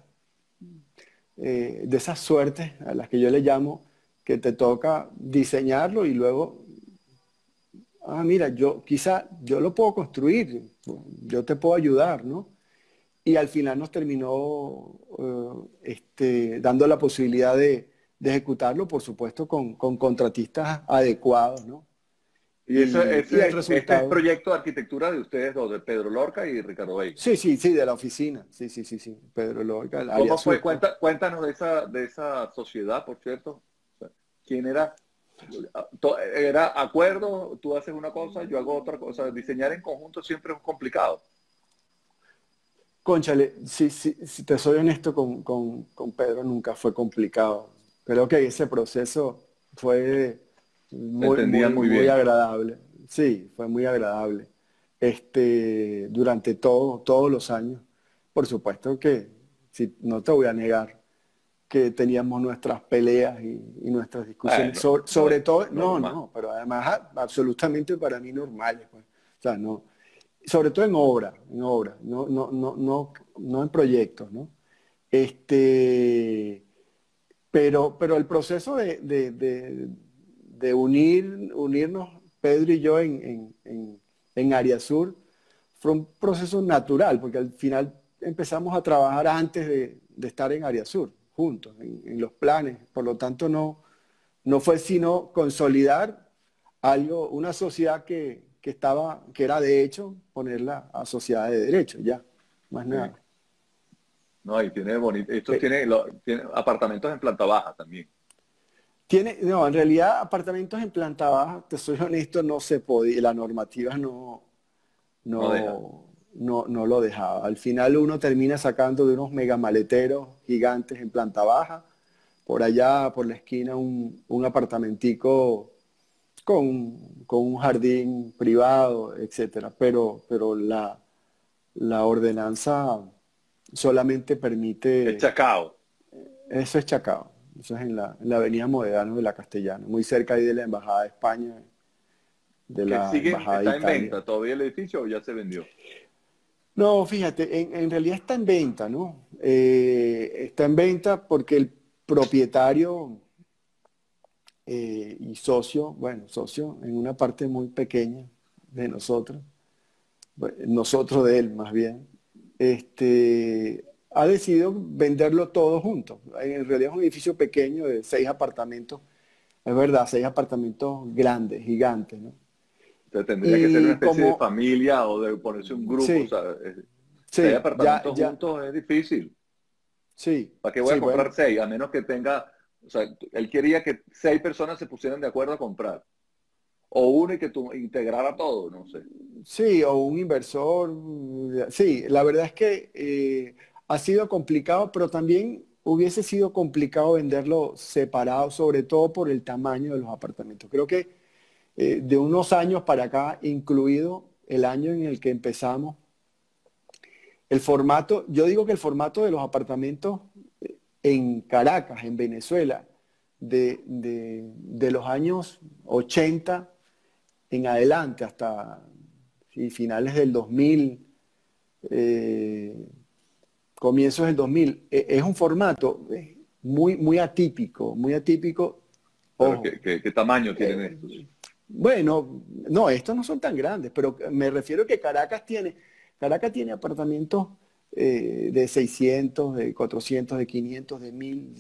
suertes a las que yo le llamo, que te toca diseñarlo y luego, mira, quizá yo lo puedo construir, yo te puedo ayudar, ¿no? Y al final nos terminó dando la posibilidad de ejecutarlo, por supuesto, con contratistas adecuados, ¿no? Y Y el este es resultado, proyecto de arquitectura de ustedes dos, de Pedro Lorca y Ricardo Bey. sí, sí, sí, de la oficina, sí, sí, sí, sí, Pedro Lorca, el área ¿Cómo fue? sur, pues. Cuéntanos de esa sociedad, por cierto. O sea, ¿quién era? ¿Era acuerdo? Tú haces una cosa, yo hago otra cosa. Diseñar en conjunto siempre es complicado. Cónchale, si te soy honesto con Pedro, nunca fue complicado. Creo que ese proceso fue Se muy, entendían muy, muy muy bien. agradable. Sí, fue muy agradable. Durante todos los años. Por supuesto que, sí, no te voy a negar que teníamos nuestras peleas y nuestras discusiones. Bueno, Sobre todo, no, normal. no, pero además absolutamente para mí normales, pues. O sea, no, sobre todo en obra, no en proyectos, ¿no? Este, pero el proceso de unirnos, Pedro y yo, en Área Sur, fue un proceso natural, porque al final empezamos a trabajar antes de estar en Área Sur, juntos, en los planes. Por lo tanto, no fue sino consolidar algo, una sociedad que era de hecho ponerla a sociedad de derecho, ya, más Sí. nada. No, y tiene bonito, esto Pe- tiene apartamentos en planta baja también. no, en realidad apartamentos en planta baja, te soy honesto, no se podía, la normativa No deja. no lo dejaba. Al final uno termina sacando de unos megamaleteros gigantes en planta baja, por allá, por la esquina, un apartamentico con un jardín privado, etcétera. Pero la ordenanza solamente Es permite, Chacao. eso es Chacao, eso es en la avenida Modelo de la Castellana, muy cerca ahí de la Embajada de España, de Que la siguen, Embajada de está en Italia. venta todavía el edificio o ya se vendió. No, fíjate, en realidad está en venta, ¿no? Está en venta porque el propietario y socio, bueno, socio en una parte muy pequeña de nosotros, nosotros de él más bien, ha decidido venderlo todo junto. En realidad es un edificio pequeño de 6 apartamentos, es verdad, 6 apartamentos grandes, gigantes, ¿no? Entonces tendría que ser una Y especie de como, familia o de ponerse un grupo. O sí, sea, seis sí, apartamentos juntos es difícil. sí, ¿Para qué voy a sí, comprar bueno. seis? A menos que tenga, o sea, él quería que 6 personas se pusieran de acuerdo a comprar. O uno y que tú integrara todo, no sé. Sí, o un inversor. Sí, la verdad es que ha sido complicado, pero también hubiese sido complicado venderlo separado, sobre todo por el tamaño de los apartamentos. Creo que de unos años para acá, incluido el año en el que empezamos, el formato, yo digo que el formato de los apartamentos en Caracas, en Venezuela, de los años 80 en adelante hasta sí, finales del 2000, eh, comienzos del 2000, es un formato muy atípico, muy atípico. Pero Ojo, ¿qué tamaño tienen eh, estos? bueno, no, estos no son tan grandes, pero me refiero que Caracas tiene apartamentos de 600, de 400, de 500, de 1000.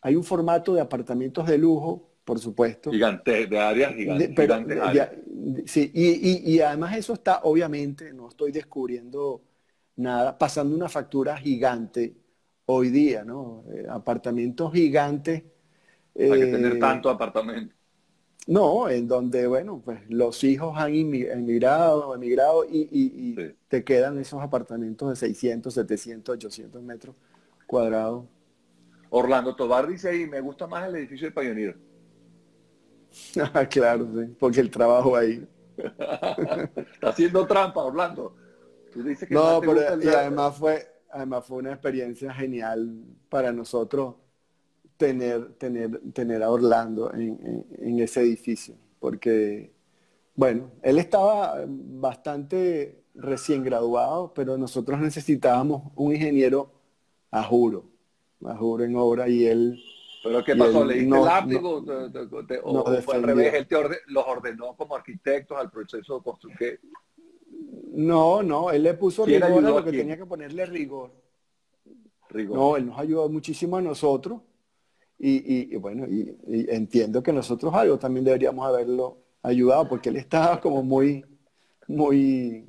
Hay un formato de apartamentos de lujo, por supuesto, Gigantes, de áreas, pero gigantes áreas. sí, y además eso está, obviamente, no estoy descubriendo nada, pasando una factura gigante hoy día, ¿no? Apartamentos gigantes, Hay que tener eh, tanto apartamento. no, en donde, bueno, pues los hijos han emigrado y Sí. te quedan esos apartamentos de 600, 700, 800 metros cuadrados. Orlando Tobar dice ahí, me gusta más el edificio de Pioneer. Ah, claro, sí, porque el trabajo ahí. Está haciendo trampa, Orlando. Tú dices que más No, te pero gusta el y de... además fue una experiencia genial para nosotros tener a Orlando en ese edificio, porque, bueno, él estaba bastante recién graduado, pero nosotros necesitábamos un ingeniero a juro en obra, ¿Pero qué y pasó? él ¿Le diste látigo? nos O fue al revés? defendió. Él los ordenó como arquitectos al proceso de construcción. No, él le puso ¿Quién rigor a ayudó lo a que tenía quién? que ponerle rigor. Rigor. No, él nos ayudó muchísimo a nosotros. Y bueno, y entiendo que nosotros algo también deberíamos haberlo ayudado, porque él estaba como muy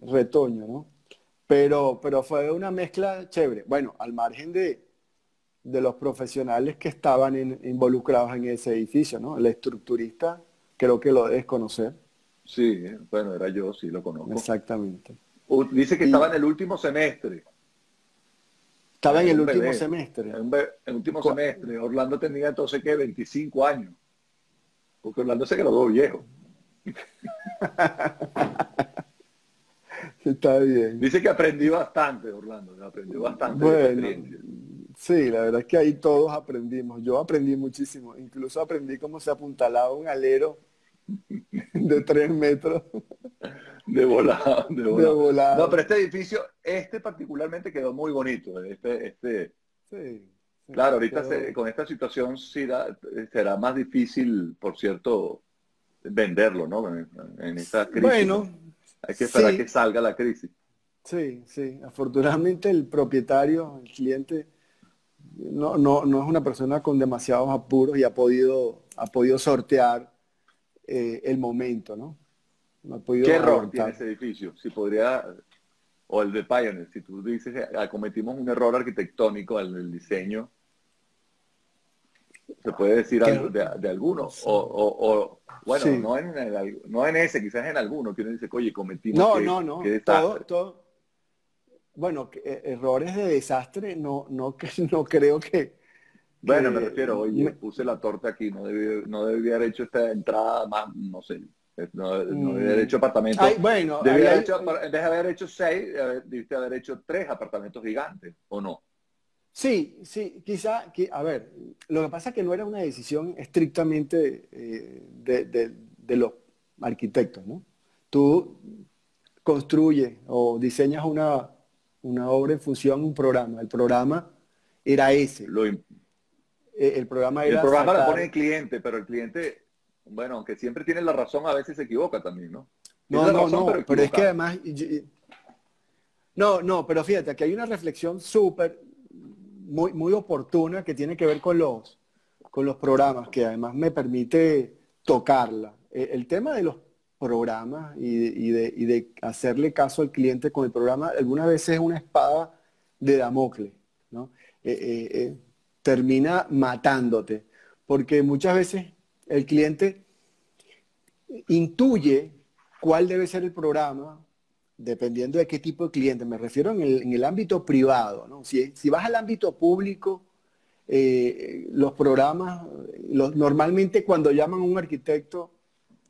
retoño, ¿no? Pero fue una mezcla chévere. Bueno, al margen de los profesionales que estaban involucrados en ese edificio, ¿no? El estructurista, creo que lo debes conocer. Sí, bueno, era yo, sí lo conozco. Exactamente. Dice que estaba Y en el último semestre. O estaba sea, en era el un último bebé. semestre. El último Cu- semestre. Orlando tenía entonces, ¿qué? 25 años. Porque Orlando se graduó viejo. Está bien. Dice que aprendí bastante, Orlando. Aprendió bastante de esa Bueno, experiencia. sí, la verdad es que ahí todos aprendimos. Yo aprendí muchísimo. Incluso aprendí cómo se apuntalaba un alero de 3 metros De volado, de de volado. No, pero volado. este edificio, este particularmente quedó muy bonito. Este Sí, sí, Claro, ahorita quedó. con esta situación sí será más difícil, por cierto, venderlo, ¿no? En esta crisis, Bueno, ¿no? Hay que esperar que sí, salga la crisis. sí, sí. Afortunadamente el propietario, el cliente, no es una persona con demasiados apuros y ha podido sortear el momento, ¿no? No ha ¿Qué podido error tiene aguantar. ese edificio? Si podría, o el de Pioneer, si tú dices, cometimos un error arquitectónico en el diseño, ¿se puede decir Que, algo de alguno? Bueno, sí. no en ese, quizás en alguno, que uno dice, oye, cometimos, No, qué, no, qué no. Todo, desastre. todo. Bueno, errores de desastre, no, no creo Bueno, me que refiero, oye, puse la torta aquí, no debí haber hecho esta entrada más, no sé, no debí haber hecho apartamentos, bueno, ahí hay, en vez de haber hecho 6, debiste haber hecho 3 apartamentos gigantes, ¿o no? sí, sí, quizá, a ver, lo que pasa es que no era una decisión estrictamente de los arquitectos, ¿no? Tú construyes o diseñas una obra en función a un programa. El programa era ese. Lo, im- El programa el era programa lo pone el sacar. cliente, pero el cliente, bueno, aunque siempre tiene la razón, a veces se equivoca también, ¿no? Tiene No, la no, razón, pero no, pero es que equivocada. además, no, no, pero fíjate, aquí hay una reflexión súper, muy, muy oportuna que tiene que ver con los programas, que además me permite tocarla. El tema de los programas y de hacerle caso al cliente con el programa, algunas veces es una espada de Damocles, ¿no? Eh, eh, eh, termina matándote, porque muchas veces el cliente intuye cuál debe ser el programa, dependiendo de qué tipo de cliente. Me refiero en el ámbito privado, ¿no? Si vas al ámbito público, los programas, normalmente cuando llaman a un arquitecto,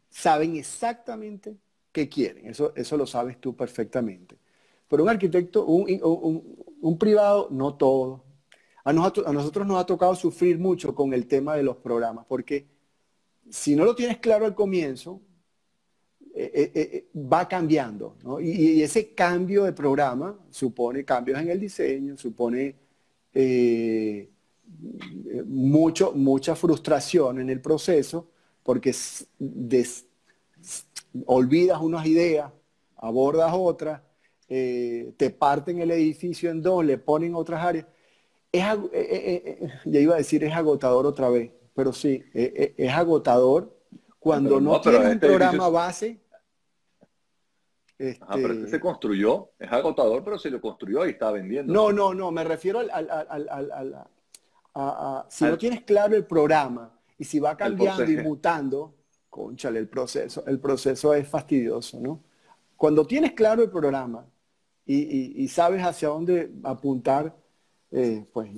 saben exactamente qué quieren. Eso lo sabes tú perfectamente. Pero un arquitecto, un privado, no todo. A nosotros nos ha tocado sufrir mucho con el tema de los programas, porque si no lo tienes claro al comienzo, va cambiando, ¿no? Y ese cambio de programa supone cambios en el diseño, supone eh, mucha frustración en el proceso, porque olvidas unas ideas, abordas otras, te parten el edificio en dos, le ponen otras áreas. Ya iba a decir es agotador otra vez, pero sí, es agotador cuando Pero no no, pero tienes un este edificio, programa base. pero este se Este, construyó, es agotador, pero se lo construyó y está no, vendiéndose. no, no, me refiero si no Al, tienes claro el programa y si va al cambiando y proceso. mutando, cónchale, el proceso es fastidioso, ¿no? Cuando tienes claro el programa y sabes hacia dónde apuntar, pues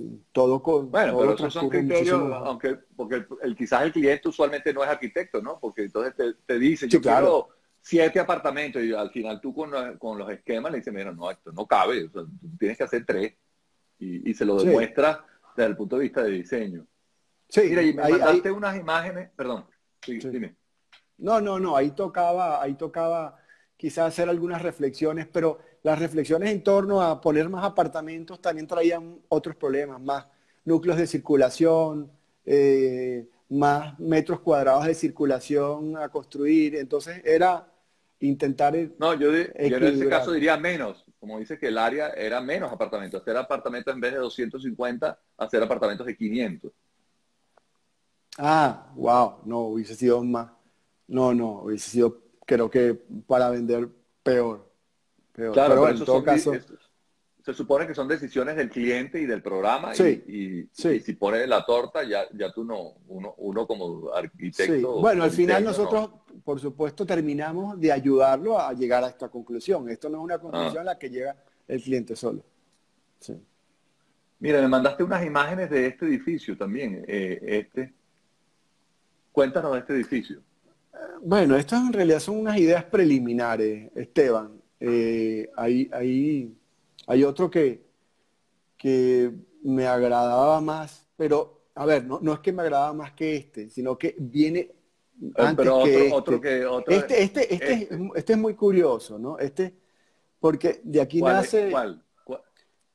Bueno, todo pero esos son transcurre muchísimo criterios, mejor. aunque porque quizás el cliente usualmente no es arquitecto, ¿no? Porque entonces te dice, Sí, yo claro. quiero 7 apartamentos y al final tú con los esquemas le dices, mira, no, esto no cabe, o sea, tú tienes que hacer 3 y se lo Sí, demuestras desde el punto de vista de diseño. sí, Mira, y me ahí, mandaste unas imágenes, perdón, sí, sí. dime. No, no, no, ahí tocaba quizás hacer algunas reflexiones, pero las reflexiones en torno a poner más apartamentos también traían otros problemas, más núcleos de circulación, más metros cuadrados de circulación a construir, entonces era intentar No, yo en ese caso equilibrar. diría menos, como dice que el área era menos apartamentos, hacer apartamentos en vez de 250, hacer apartamentos de 500. Ah, wow, no, hubiese sido más, no, no, hubiese sido, creo que para vender peor, peor, Claro, pero pero bueno, en esos todo son, caso, se supone que son decisiones del cliente y del programa sí, y sí. si pones la torta, ya tú no, uno como Sí, arquitecto bueno, o al final diseño, no. nosotros, por supuesto, terminamos de ayudarlo a llegar a esta conclusión. Esto no es una Ah. conclusión a la que llega el cliente solo. Sí. Mira, me mandaste unas imágenes de este edificio también. Cuéntanos de este edificio. Bueno, estas en realidad son unas ideas preliminares, Esteban. Hay otro que me agradaba más, pero, a ver, no es que me agradaba más que este, sino que viene antes Pero que otro este. que, otro, Este este, es muy curioso, ¿no? Porque de aquí ¿cuál es? nace. ¿Cuál?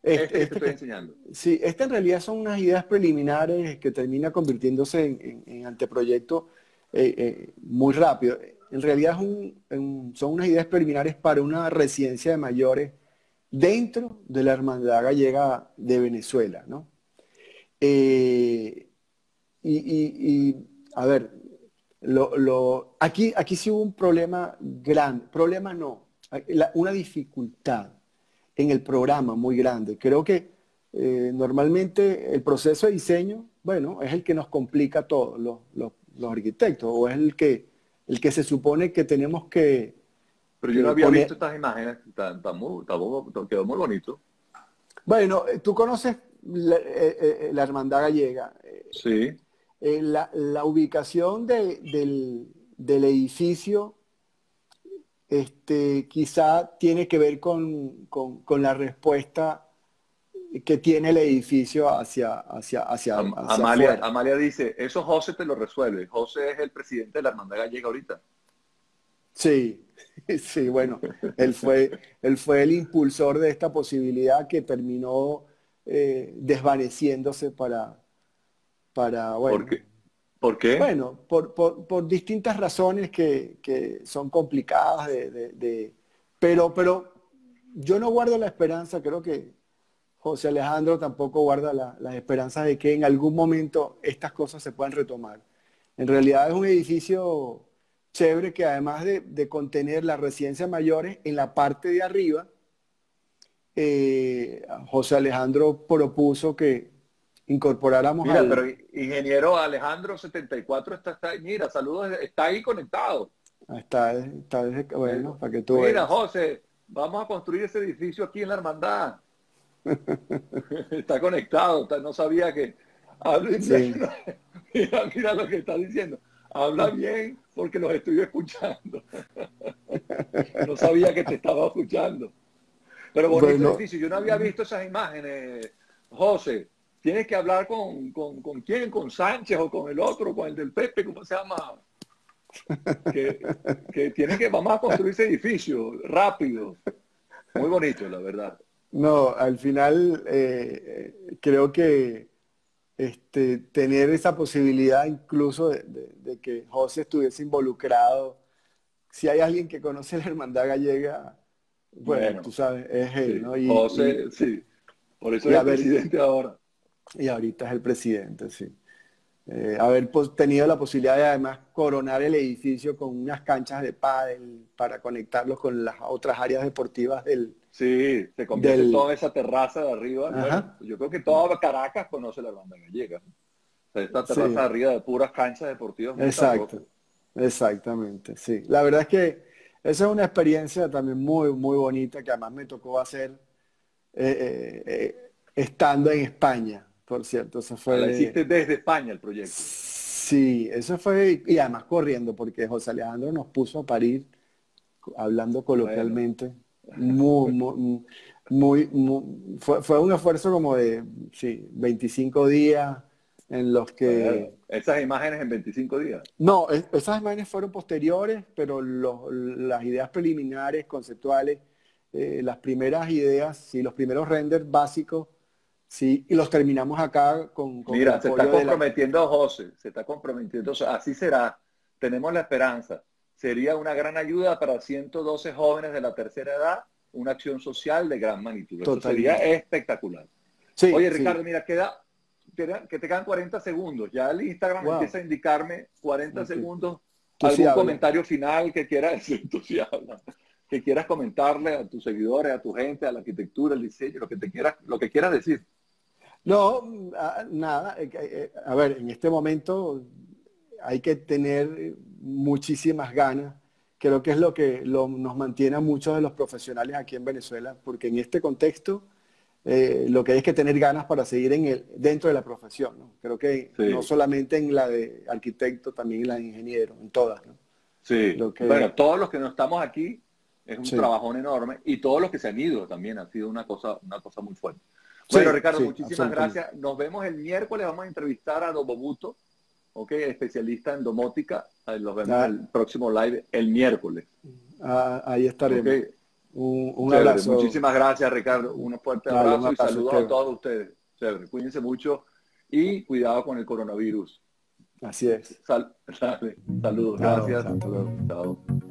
Este que te Este estoy que, enseñando. sí, este en realidad son unas ideas preliminares que termina convirtiéndose en anteproyecto muy rápido. En realidad son unas ideas preliminares para una residencia de mayores dentro de la Hermandad Gallega de Venezuela, ¿no? Eh, a ver, aquí sí hubo un problema grande, problema no, una dificultad en el programa muy grande. Creo que normalmente el proceso de diseño, bueno, es el que nos complica a todos los arquitectos, o es el que se supone que tenemos Pero yo no que había visto poner. estas imágenes, quedó muy bonito. Bueno, tú conoces la Hermandad Gallega. Sí. La ubicación del edificio quizá tiene que ver con la respuesta que tiene el edificio hacia Amalia, afuera. Amalia dice, eso José te lo resuelve. José es el presidente de la Hermandad Gallega ahorita. Sí, sí, bueno, él fue el impulsor de esta posibilidad que terminó desvaneciéndose ¿Por bueno, qué? ¿Por qué? bueno, por distintas razones que son complicadas pero yo no guardo la esperanza, creo que José Alejandro tampoco guarda las esperanzas de que en algún momento estas cosas se puedan retomar. En realidad es un edificio chévere que además de contener la residencia de mayores, en la parte de arriba, José Alejandro propuso que incorporáramos Mira, pero al. ingeniero Alejandro 74 está ahí. Mira, saludos, está ahí conectado. Bueno, para que tú Mira, veas. José, vamos a construir ese edificio aquí en la hermandad. Está conectado, no sabía que habla inglés. Sí. Mira lo que está diciendo. Habla bien porque los estoy escuchando. No sabía que te estaba escuchando. Pero bonito Bueno, edificio. Yo no había visto esas imágenes, José. Tienes que hablar con quién, con Sánchez o con el otro, con el del Pepe, ¿cómo se llama? Que tienen que, vamos a construir ese edificio rápido. Muy bonito, la verdad. no, al final creo que tener esa posibilidad incluso de que José estuviese involucrado, si hay alguien que conoce la hermandad gallega, bueno, tú Bueno, sabes, es él, sí, ¿no? José, sí. Por eso Y es el haber, presidente ahora. y ahorita es el presidente, sí. Haber tenido la posibilidad de además coronar el edificio con unas canchas de pádel para conectarlos con las otras áreas deportivas Sí, se convierte del. toda esa terraza de arriba. Bueno, Ajá, yo creo que toda Caracas conoce la banda gallega. O sea, esta terraza de sí, arriba de puras canchas deportivas montadas exacto, rojas. exactamente, sí. La verdad es que esa es una experiencia también muy, muy bonita que además me tocó hacer estando en España, por cierto. Eso La fue, hiciste desde España el proyecto. sí, eso fue, y además corriendo, porque José Alejandro nos puso a parir, hablando Bueno, coloquialmente, muy, muy, fue un esfuerzo como de, sí, 25 días en los bueno, que. esas imágenes en 25 días. No, esas imágenes fueron posteriores, pero las ideas preliminares, conceptuales, las primeras ideas, sí, los primeros renders básicos, sí, y los terminamos acá con el Mira, se está apoyo de la. comprometiendo José, se está comprometiendo. Así será. Tenemos la esperanza. Sería una gran ayuda para 112 jóvenes de la tercera edad, una acción social de gran magnitud. Eso sería Totalmente. espectacular. Sí, Oye, sí. Ricardo, mira, que te quedan 40 segundos. Ya el Instagram Wow. empieza a indicarme 40 Ok. segundos. Tú sí ¿Algún hablas. comentario final que quieras decir? Tú sí hablas. Que quieras comentarle a tus seguidores, a tu gente, a la arquitectura, al diseño, lo que quieras decir. No, nada. A ver, en este momento hay que tener muchísimas ganas. Creo que es lo que nos mantiene a muchos de los profesionales aquí en Venezuela, porque en este contexto lo que hay es que tener ganas para seguir dentro de la profesión, ¿no? Creo que no Sí, solamente en la de arquitecto, también en la de ingeniero, en todas, ¿no? sí. Creo Bueno, que todos los que no estamos aquí es un sí, trabajón enorme y todos los que se han ido también ha sido una cosa muy fuerte. Bueno, sí, Ricardo, sí, muchísimas absolutamente. gracias. Nos vemos el miércoles. Vamos a entrevistar a Dobobuto, okay, especialista en domótica. Los vemos Ah, el próximo live el miércoles. ahí Ok, estaremos. Un Chévere. abrazo. Muchísimas gracias, Ricardo. Un fuerte Dale, un abrazo y abrazo, saludos a Esteban. todos ustedes. Chévere. Cuídense mucho y cuidado con el coronavirus. Así es. Dale. Saludos. Chao, Gracias. chao, hasta luego. Chao.